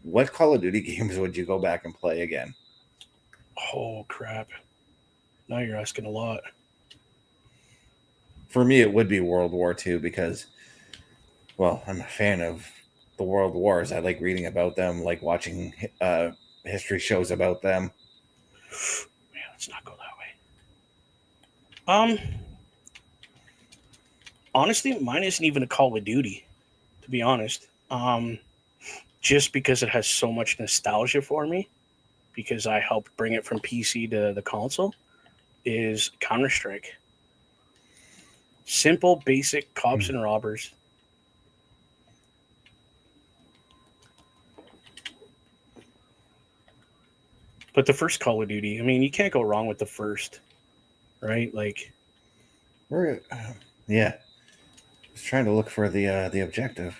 what Call of Duty games would you go back and play again? Oh, crap. Now you're asking a lot. For me, it would be World War II because, well, I'm a fan of the World Wars. I like reading about them, like watching history shows about them. Man, let's not go that way. Honestly, mine isn't even a Call of Duty, to be honest. Just because it has so much nostalgia for me, because I helped bring it from PC to the console, is Counter-Strike. Simple, basic cops and robbers. But the first Call of Duty, I mean, you can't go wrong with the first, right? Like, Yeah, I was trying to look for the objective.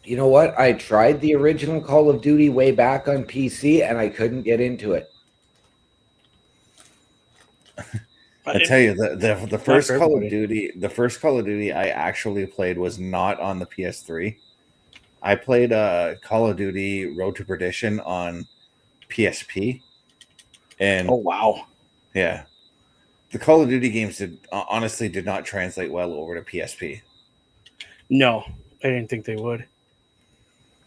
You know what? I tried the original Call of Duty way back on PC and I couldn't get into it. I tell you, the first Call of everybody. Duty, the first Call of Duty I actually played was not on the PS3. I played Call of Duty Road to Perdition on PSP, and Oh, wow. yeah, the Call of Duty games honestly did not translate well over to PSP. No, I didn't think they would.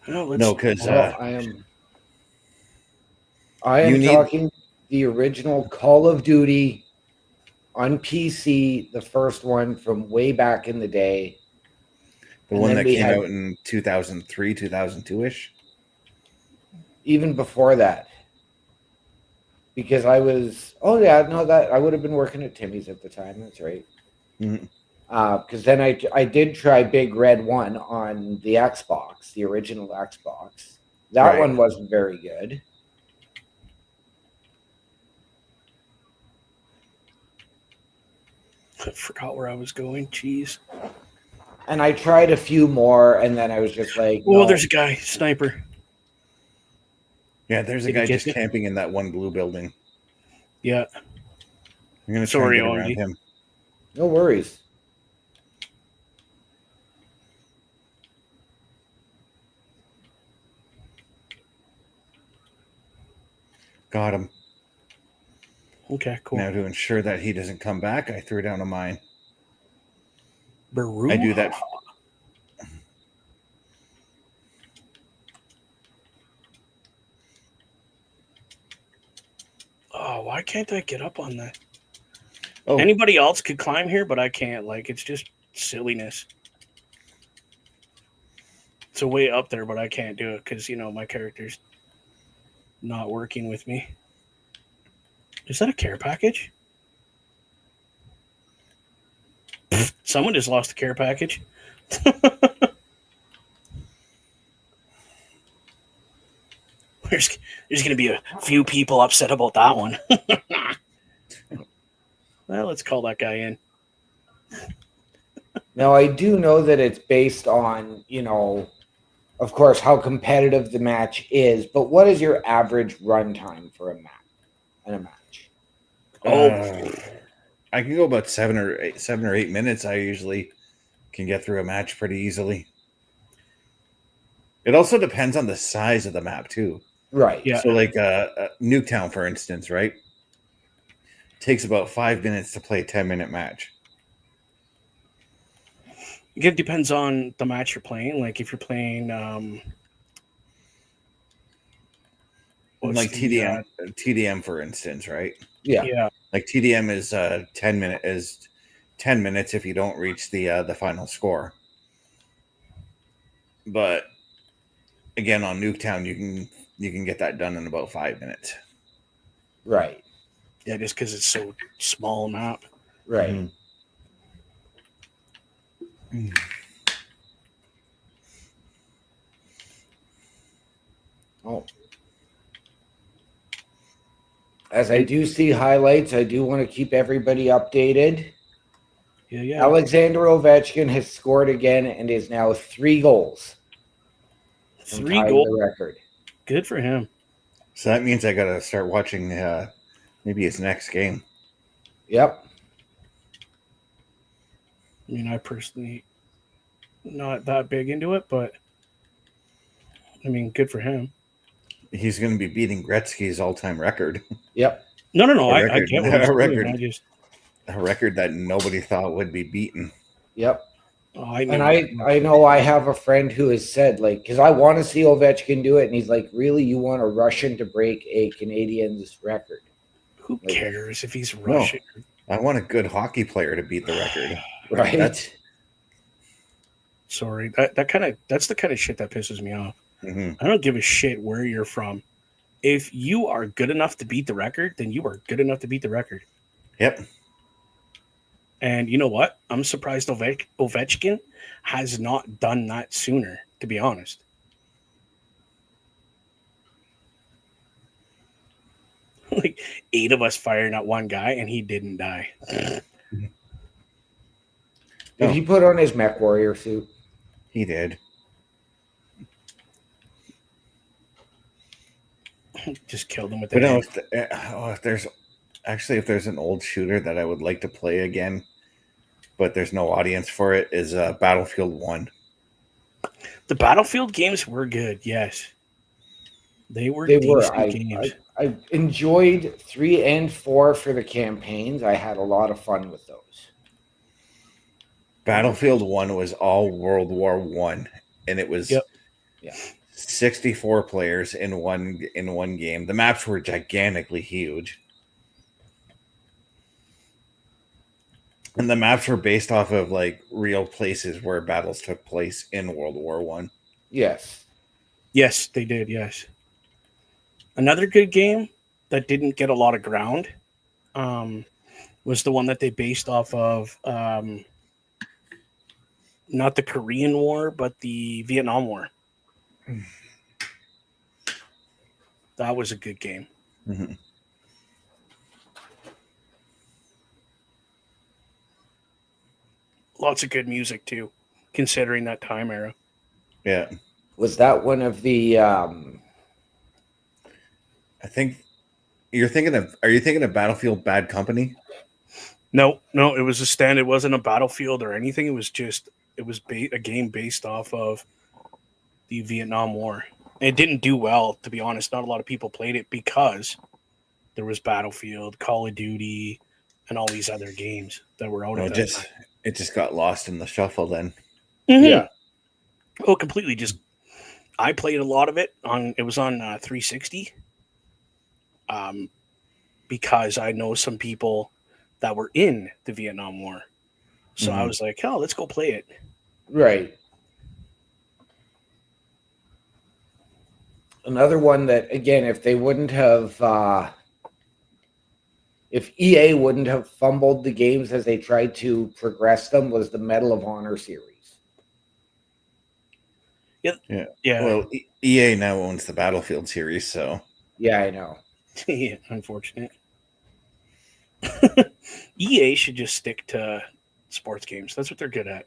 No, because I am talking the original Call of Duty on PC, the first one from way back in the day. The one that came out in 2003, 2002-ish? Even before that. Because I was, I would have been working at Timmy's at the time. That's right. Mm-hmm. Because then I did try Big Red 1 on the Xbox, the original Xbox. That one wasn't very good. I forgot where I was going. Jeez. And I tried a few more, and then I was just like, oh, there's a guy, sniper. Yeah, there's a guy just camping in that one blue building. Yeah. I'm going to try and get around him. No worries. Got him. Okay, cool. Now to ensure that he doesn't come back, I threw down a mine. Baru? I do that. Oh, why can't I get up on that? Oh. Anybody else could climb here, but I can't. Like, it's just silliness. It's a way up there, but I can't do it because, my character's not working with me. Is that a care package? Someone just lost a care package. There's going to be a few people upset about that one. Well, let's call that guy in. Now, I do know that it's based on, of course, how competitive the match is, but what is your average runtime for a match? I can go about 7 or 8 minutes. I usually can get through a match pretty easily. It also depends on the size of the map too. Right. Yeah. So like Nuketown, for instance, right? Takes about 5 minutes to play a 10-minute match. It depends on the match you're playing. Like if you're playing like TDM, for instance, right? Yeah. Like TDM is 10 minutes if you don't reach the final score. But again, on Nuketown, you can get that done in about 5 minutes. Right. Yeah, just because it's so small a map. Right. Mm-hmm. Oh. As I do see highlights, I do want to keep everybody updated. Yeah. Alexander Ovechkin has scored again and is now 3 goals. 3 goals. The record. Good for him. So that means I got to start watching maybe his next game. Yep. I mean, I personally not that big into it, but I mean, good for him. He's going to be beating Gretzky's all-time record. Yep. No. I get what he's doing. A record that nobody thought would be beaten. Yep. Oh, I know I have a friend who has said, like, because I want to see Ovechkin do it, and he's like, really, you want a Russian to break a Canadian's record? Who cares if he's Russian? No, I want a good hockey player to beat the record. Right. Sorry, that's the kind of shit that pisses me off. Mm-hmm. I don't give a shit where you're from. If you are good enough to beat the record, then you are good enough to beat the record. Yep. And you know what? I'm surprised Ovechkin has not done that sooner, to be honest. Like 8 of us firing at one guy and he didn't die. Did he put on his Mech Warrior suit? He did. Just killed him with But that. if there's an old shooter that I would like to play again, but there's no audience for it, is Battlefield 1. The Battlefield games were good, yes. They were decent games. I enjoyed 3 and 4 for the campaigns. I had a lot of fun with those. Battlefield 1 was all World War I, and it was 64 players in one game. The maps were gigantically huge. And the maps were based off of like real places where battles took place in World War I. Yes. Yes, they did, yes. Another good game that didn't get a lot of ground was the one that they based off of not the Korean War, but the Vietnam War. That was a good game. Mm-hmm. Lots of good music too, considering that time era. Yeah. Was that one of the I think are you thinking of Battlefield Bad Company? No, it was a stand. It wasn't a Battlefield or anything. It was a game based off of the Vietnam War. And it didn't do well, to be honest. Not a lot of people played it because there was Battlefield, Call of Duty, and all these other games that were out at that time. It just got lost in the shuffle then. Mm-hmm. Yeah. Oh, completely. Just I played a lot of it on 360. Because I know some people that were in the Vietnam War. So I was like, let's go play it. Right. Another one that, again, if they wouldn't have, if EA wouldn't have fumbled the games as they tried to progress them, was the Medal of Honor series. Yeah. Well, EA now owns the Battlefield series, so Yeah, I know. Yeah, unfortunate. EA should just stick to sports games. That's what they're good at.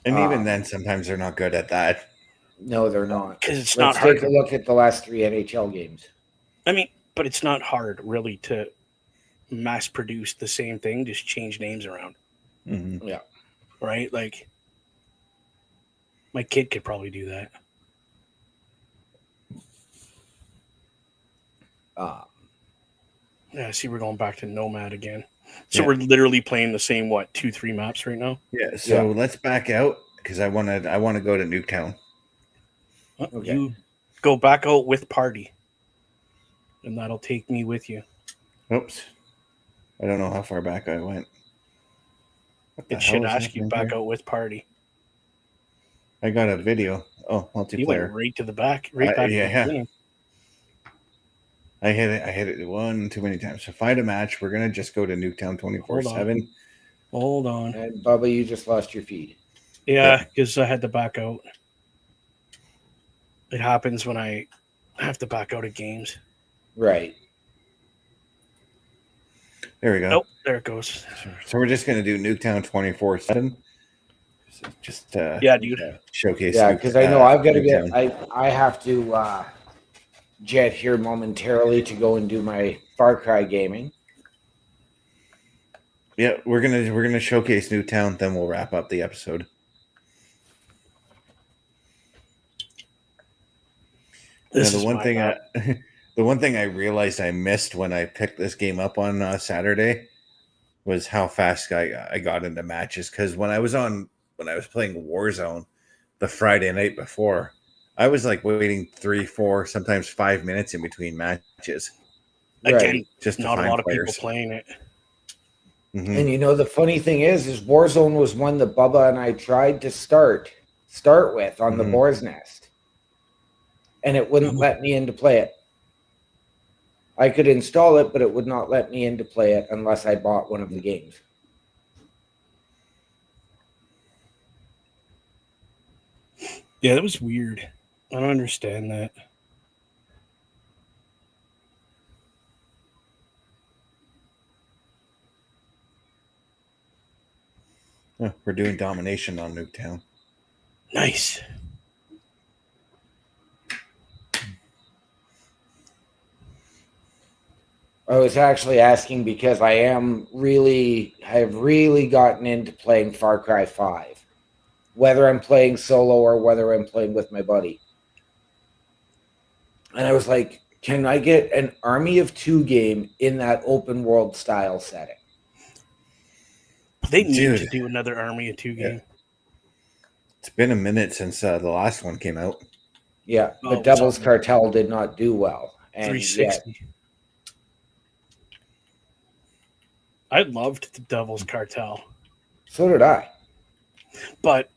and even then, sometimes they're not good at that. No, they're not. Because it's Let's not hard. take a look at the last 3 NHL games. I mean, but it's not hard really to mass produce the same thing, just change names around. Mm-hmm. Yeah. Right? Like, my kid could probably do that. Yeah, see, we're going back to Nomad again. So we're literally playing the same 2-3 maps right now. Yeah. So let's back out because I want to go to Nuketown. Okay. You go back out with party, and that'll take me with you. Oops. I don't know how far back I went. It should ask you back out with party. I got a video. Oh, multiplayer. You went right to the back, right back. Yeah. I hit it one too many times. So find a match. We're gonna just go to Nuketown 24/7. Hold on. And Bubba, you just lost your feed. Yeah, because I had to back out. It happens when I have to back out of games. Right. There we go. Nope, there it goes. So we're just gonna do Nuketown 24/7. Just dude. Showcase. Yeah, because I know I've got to get. I have to jet here momentarily to go and do my Far Cry gaming. Yeah, we're gonna showcase Nuketown, then we'll wrap up the episode. The one thing I realized I missed when I picked this game up on Saturday was how fast I got into matches. Because when I was playing Warzone the Friday night before, I was like waiting 3, 4, sometimes 5 minutes in between matches. Again, just not a lot of people playing it. Mm-hmm. And the funny thing is Warzone was one that Bubba and I tried to start with on the Boar's Nest, and it wouldn't let me in to play it. I could install it, but it would not let me in to play it unless I bought one of the games. Yeah, that was weird. I don't understand that. Oh, we're doing domination on Nuketown. Nice. I was actually asking because I've really gotten into playing Far Cry 5, whether I'm playing solo or whether I'm playing with my buddy. And I was like, can I get an Army of Two game in that open world style setting? They need to do another Army of Two game. It's been a minute since the last one came out. Yeah, but Devil's Cartel did not do well. And 360. I loved the Devil's Cartel. So did I. But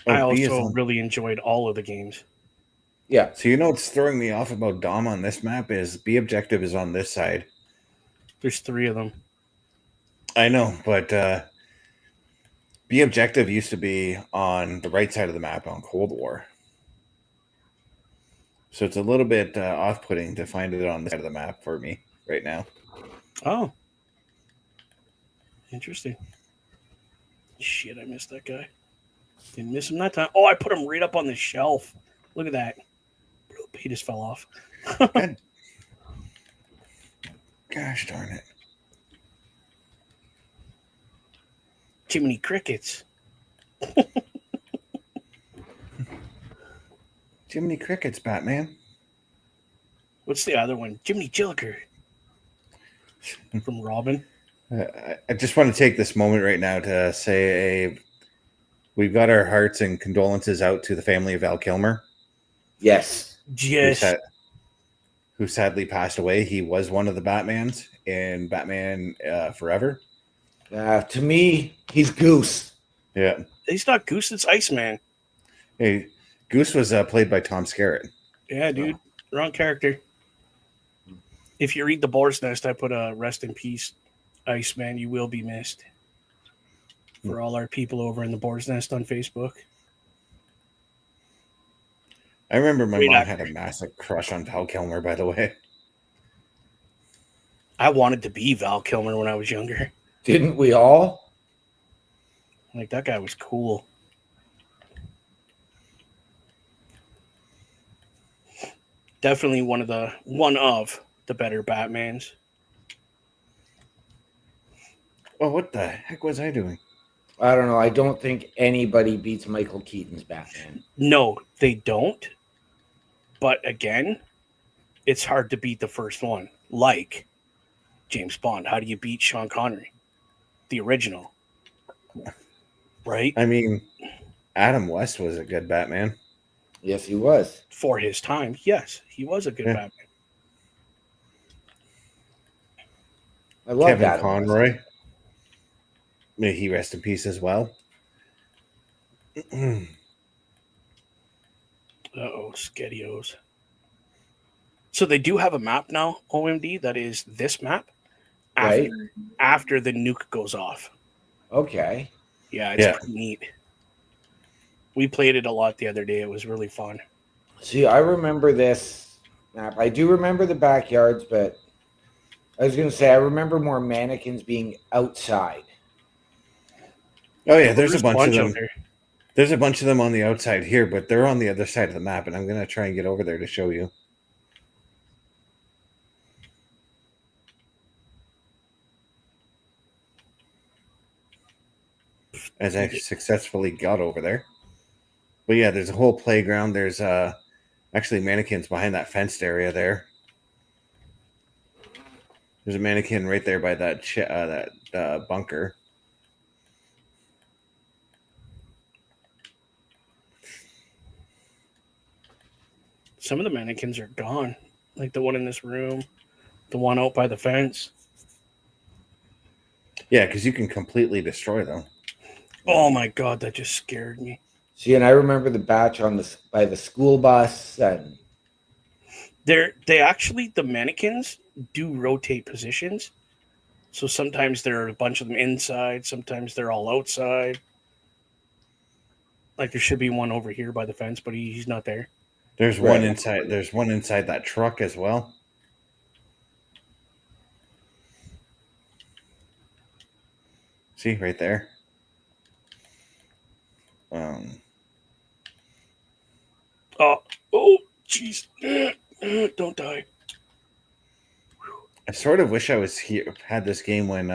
I also really enjoyed all of the games. Yeah. So what's throwing me off about Dom on this map is B objective is on this side. There's 3 of them. I know, but B objective used to be on the right side of the map on Cold War. So it's a little bit off-putting to find it on the side of the map for me right now. Oh. Interesting. Shit, I missed that guy. Didn't miss him that time. Oh, I put him right up on the shelf. Look at that. He just fell off. Gosh darn it. Jiminy Crickets. Jiminy Crickets, Batman. What's the other one? Jiminy Jilliker. From Robin. I just want to take this moment right now to say we've got our hearts and condolences out to the family of Val Kilmer. Yes. Yes. Who sadly passed away. He was one of the Batmans in Batman Forever. To me, he's Goose. Yeah. He's not Goose, it's Iceman. Hey, Goose was played by Tom Skerritt. Yeah, dude. Wrong character. If you read The Boar's Nest, I put a rest in peace, Iceman. You will be missed. For all our people over in The Boar's Nest on Facebook. I remember my Great mom actor. had a massive crush on Val Kilmer, by the way. I wanted to be Val Kilmer when I was younger. Didn't we all? Like, that guy was cool. Definitely one of the better Batmans. Oh, what the heck was I doing? I don't know. I don't think anybody beats Michael Keaton's Batman. No, they don't. But again, it's hard to beat the first one. Like James Bond. How do you beat Sean Connery? The original. Right? I mean, Adam West was a good Batman. Yes, he was. For his time, yes, he was a good Batman. I love Kevin Adam West. Conroy. May he rest in peace as well. Skedios. So they do have a map now, OMD, that is this map after the nuke goes off. Okay. Yeah, it's pretty neat. We played it a lot the other day. It was really fun. See, I remember this map. I do remember the backyards, but I was going to say I remember more mannequins being outside. Oh yeah, there's a bunch of them. There. There's a bunch of them on the outside here, but they're on the other side of the map, and I'm going to try and get over there to show you. As I successfully got over there. But yeah, there's a whole playground. There's actually mannequins behind that fenced area there. There's a mannequin right there by that bunker. Some of the mannequins are gone. Like the one in this room, the one out by the fence. Yeah, because you can completely destroy them. Oh my god, that just scared me. See, and I remember the batch by the school bus, and the mannequins do rotate positions. So sometimes there are a bunch of them inside, sometimes they're all outside. Like there should be one over here by the fence, but he's not there. There's one inside. There's one inside that truck as well. See right there. Oh, jeez! Don't die. I sort of wish I was here. Had this game when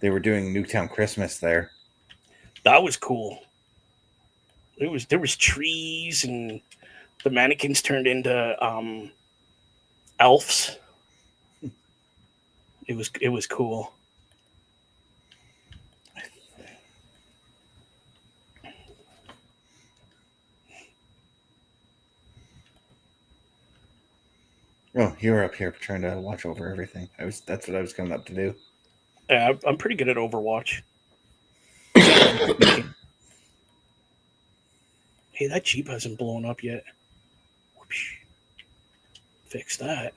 they were doing Nuketown Christmas there. That was cool. There was trees and the mannequins turned into elves. It was cool. Oh, you were up here trying to watch over everything. That's what I was coming up to do. Yeah, I'm pretty good at Overwatch. Hey, that Jeep hasn't blown up yet. Whoosh. Fix that.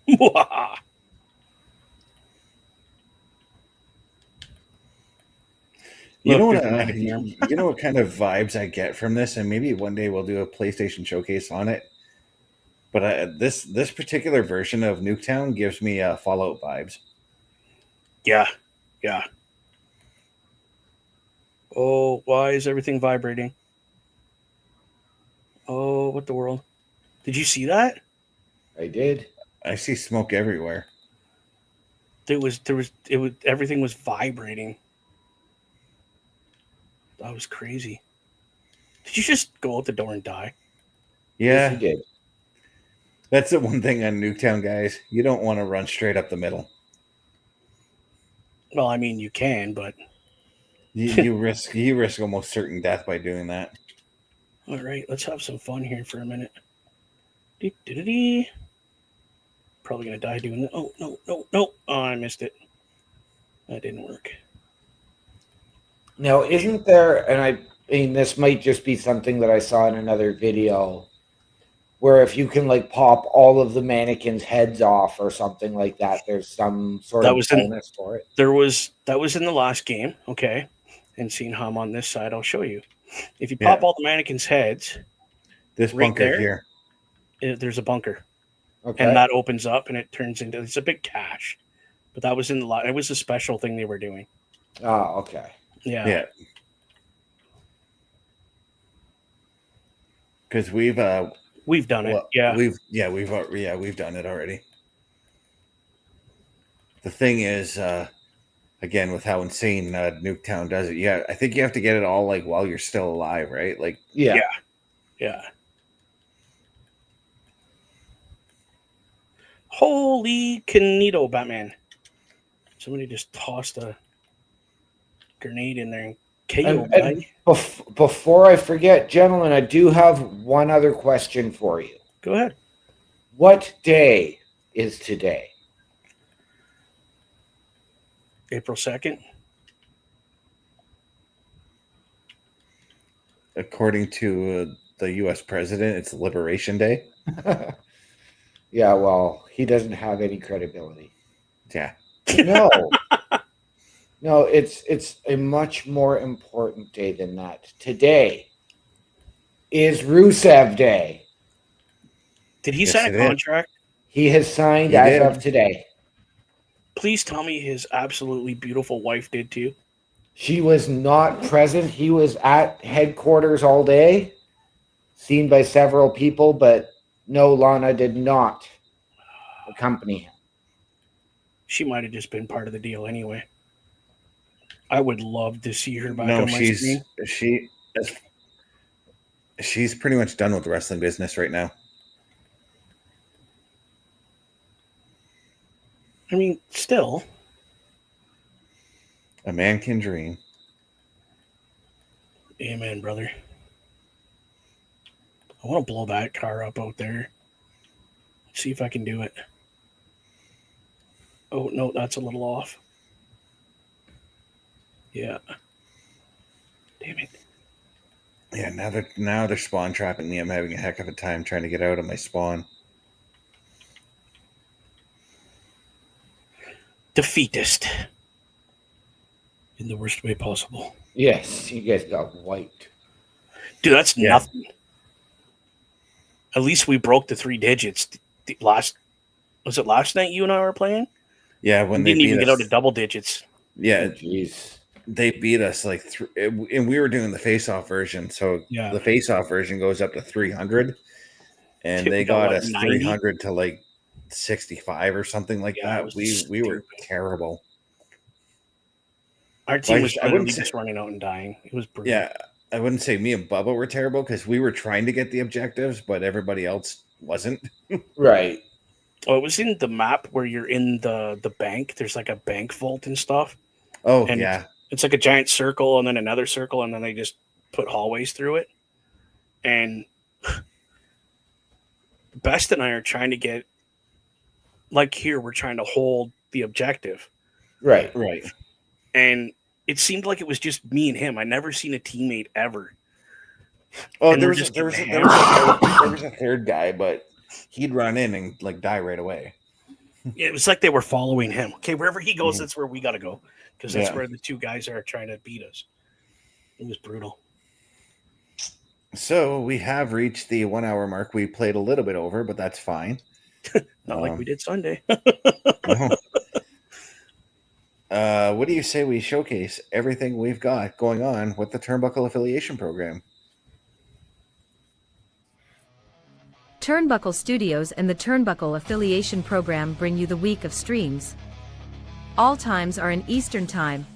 You know what? You know what kind of vibes I get from this, and maybe one day we'll do a PlayStation showcase on it. But this particular version of Nuketown gives me Fallout vibes. Yeah. Oh, why is everything vibrating? Oh, what the world? Did you see that? I did. I see smoke everywhere. Everything was vibrating. That was crazy. Did you just go out the door and die? Yeah, yes, you did. That's the one thing on Nuketown, guys. You don't want to run straight up the middle. Well, I mean, you can, but you risk almost certain death by doing that. All right, let's have some fun here for a minute. Probably gonna die doing that. Oh no! Oh, I missed it. That didn't work. Now, isn't there? And I mean, this might just be something that I saw in another video, where if you can like pop all of the mannequins' heads off or something like that, there's some sort of bonus for it. That was in the last game, okay. And seeing how I'm on this side, I'll show you. If you pop all the mannequins' heads, this right bunker there, here. There's a bunker. Okay. And that opens up and it turns into, it's a big cache. But that was in the lot. It was a special thing they were doing. Oh, okay. Yeah. Because we've done it. Yeah. We've done it already. The thing is, again, with how insane Nuketown does it, I think you have to get it all like while you're still alive, right? Like, Yeah. Holy Canito, Batman! Somebody just tossed a grenade in there and KO, and before I forget, gentlemen, I do have one other question for you. Go ahead. What day is today? April 2nd. According to the U.S. president, it's Liberation Day. Yeah, well, he doesn't have any credibility. Yeah. No. No, it's a much more important day than that. Today is Rusev Day. Did he sign a contract? He has signed as of today. Please tell me his absolutely beautiful wife did too. She was not present. He was at headquarters all day, seen by several people, but no, Lana did not accompany him. She might have just been part of the deal anyway. I would love to see her back on my screen. She's pretty much done with the wrestling business right now. I mean, still. A man can dream. Amen, brother. I want to blow that car up out there. See if I can do it. Oh, no, that's a little off. Yeah. Damn it. Yeah, now they're spawn trapping me. I'm having a heck of a time trying to get out of my spawn. Defeatist. In the worst way possible. Yes, you guys got wiped. Dude, that's nothing. At least we broke the 3 digits. Was it last night you and I were playing? Yeah, when we didn't even get out of double digits. Yeah, jeez. They beat us like, and we were doing the face-off version. So the face-off version goes up to 300, and they got us 300 to like 65 or something like that. We were terrible. Our team was literally just running out and dying. It was brutal. Yeah, I wouldn't say me and Bubba were terrible because we were trying to get the objectives, but everybody else wasn't. Right. Oh, it was in the map where you're in the bank. There's like a bank vault and stuff. Oh, and yeah. It's like a giant circle and then another circle, and then they just put hallways through it. And Best and I are trying to get, like here, we're trying to hold the objective. Right. And it seemed like it was just me and him. I never seen a teammate ever. Oh, there was a third guy, but he'd run in and like die right away. It was like they were following him. Okay, wherever he goes, that's where we got to go. Because that's where the 2 guys are trying to beat us. It was brutal. So we have reached the 1 hour mark. We played a little bit over, but that's fine. Not like we did Sunday. What do you say we showcase everything we've got going on with the Turnbuckle Affiliation Program? Turnbuckle Studios and the Turnbuckle Affiliation Program bring you the week of streams. All times are in Eastern Time.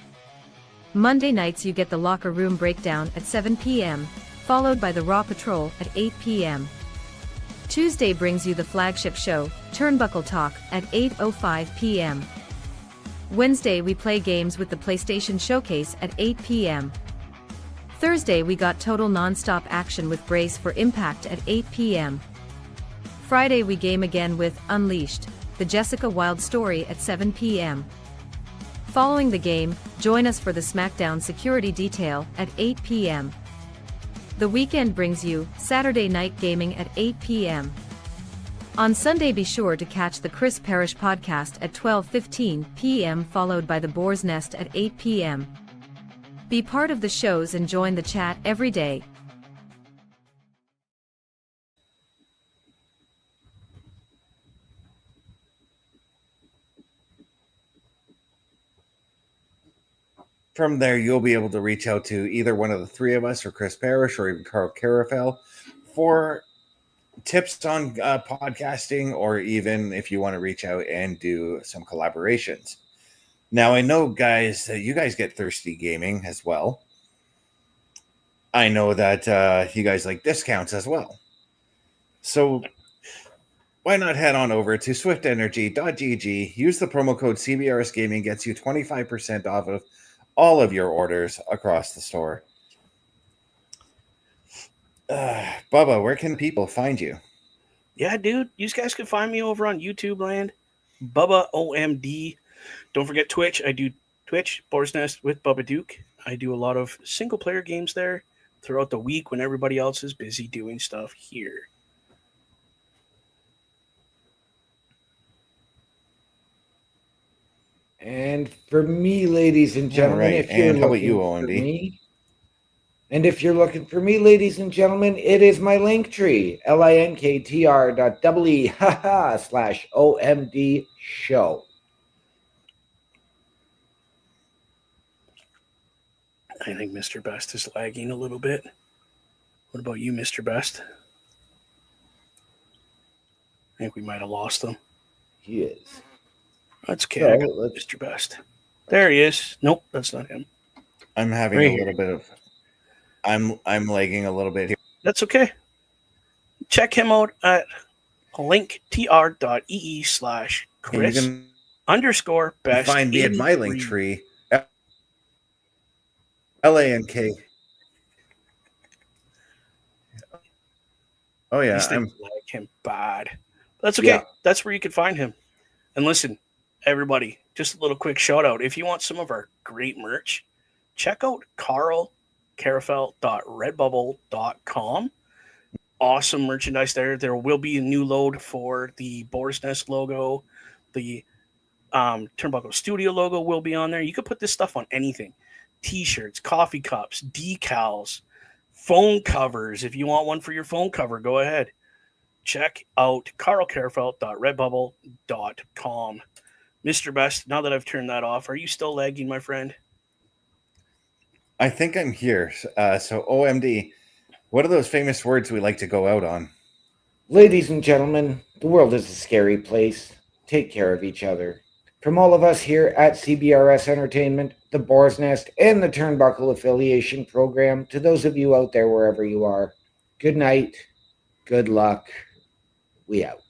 Monday nights you get the Locker Room Breakdown at 7 p.m., followed by the Raw Patrol at 8 p.m. Tuesday brings you the flagship show, Turnbuckle Talk, at 8:05 p.m. Wednesday we play games with the PlayStation Showcase at 8 p.m. Thursday we got total non-stop action with Brace for Impact at 8 p.m. Friday we game again with Unleashed, the Jessica Wilde story at 7 p.m. Following the game, join us for the SmackDown Security Detail at 8 p.m. The weekend brings you Saturday Night Gaming at 8 p.m. On Sunday be sure to catch the Chris Parrish podcast at 12:15 p.m. followed by the Boar's Nest at 8 p.m. Be part of the shows and join the chat every day. From there, you'll be able to reach out to either one of the three of us, or Chris Parrish, or even Carl Carafel, for tips on podcasting, or even if you want to reach out and do some collaborations. Now, I know, guys, that you guys get thirsty gaming as well. I know that you guys like discounts as well. So why not head on over to swiftenergy.gg, use the promo code CBRS Gaming, gets you 25% off of all of your orders across the store. Bubba, where can people find you? Yeah, dude, you guys can find me over on YouTube land, Bubba OMD. Don't forget Twitch. I do Twitch, Boar's Nest with Bubba Duke. I do a lot of single player games there throughout the week when everybody else is busy doing stuff here. And for me, ladies and gentlemen, Right. if you're And how about looking you, for OMD? me, and if you're looking for me, ladies and gentlemen, it is my Linktree, linktr.ee /OMDshow. I think Mr. Best is lagging a little bit. What about you, Mr. Best? I think we might have lost him. He is. That's okay. So, I got Mr. Best. There he is. Nope, that's not him. I'm having Right a here. little bit of... I'm lagging a little bit here. That's okay. Check him out at linktr.ee And you can /Chris_best. find me at my Linktree, LANK. Oh, yeah. These things lag him bad. But that's okay. Yeah. That's where you can find him. And listen, everybody, just a little quick shout out. If you want some of our great merch, check out carlcarafel.redbubble.com. Awesome merchandise there. There will be a new load for the Boar's Nest logo. The Turnbuckle Studio logo will be on there. You could put this stuff on anything. T-shirts, coffee cups, decals, phone covers. If you want one for your phone cover, go ahead. Check out carlcarafel.redbubble.com. Mr. Best, now that I've turned that off, are you still lagging, my friend? I think I'm here. So, OMD, what are those famous words we like to go out on? Ladies and gentlemen, the world is a scary place. Take care of each other. From all of us here at CBRS Entertainment, the Boar's Nest, and the Turnbuckle Affiliation Program, to those of you out there wherever you are, good night, good luck, we out.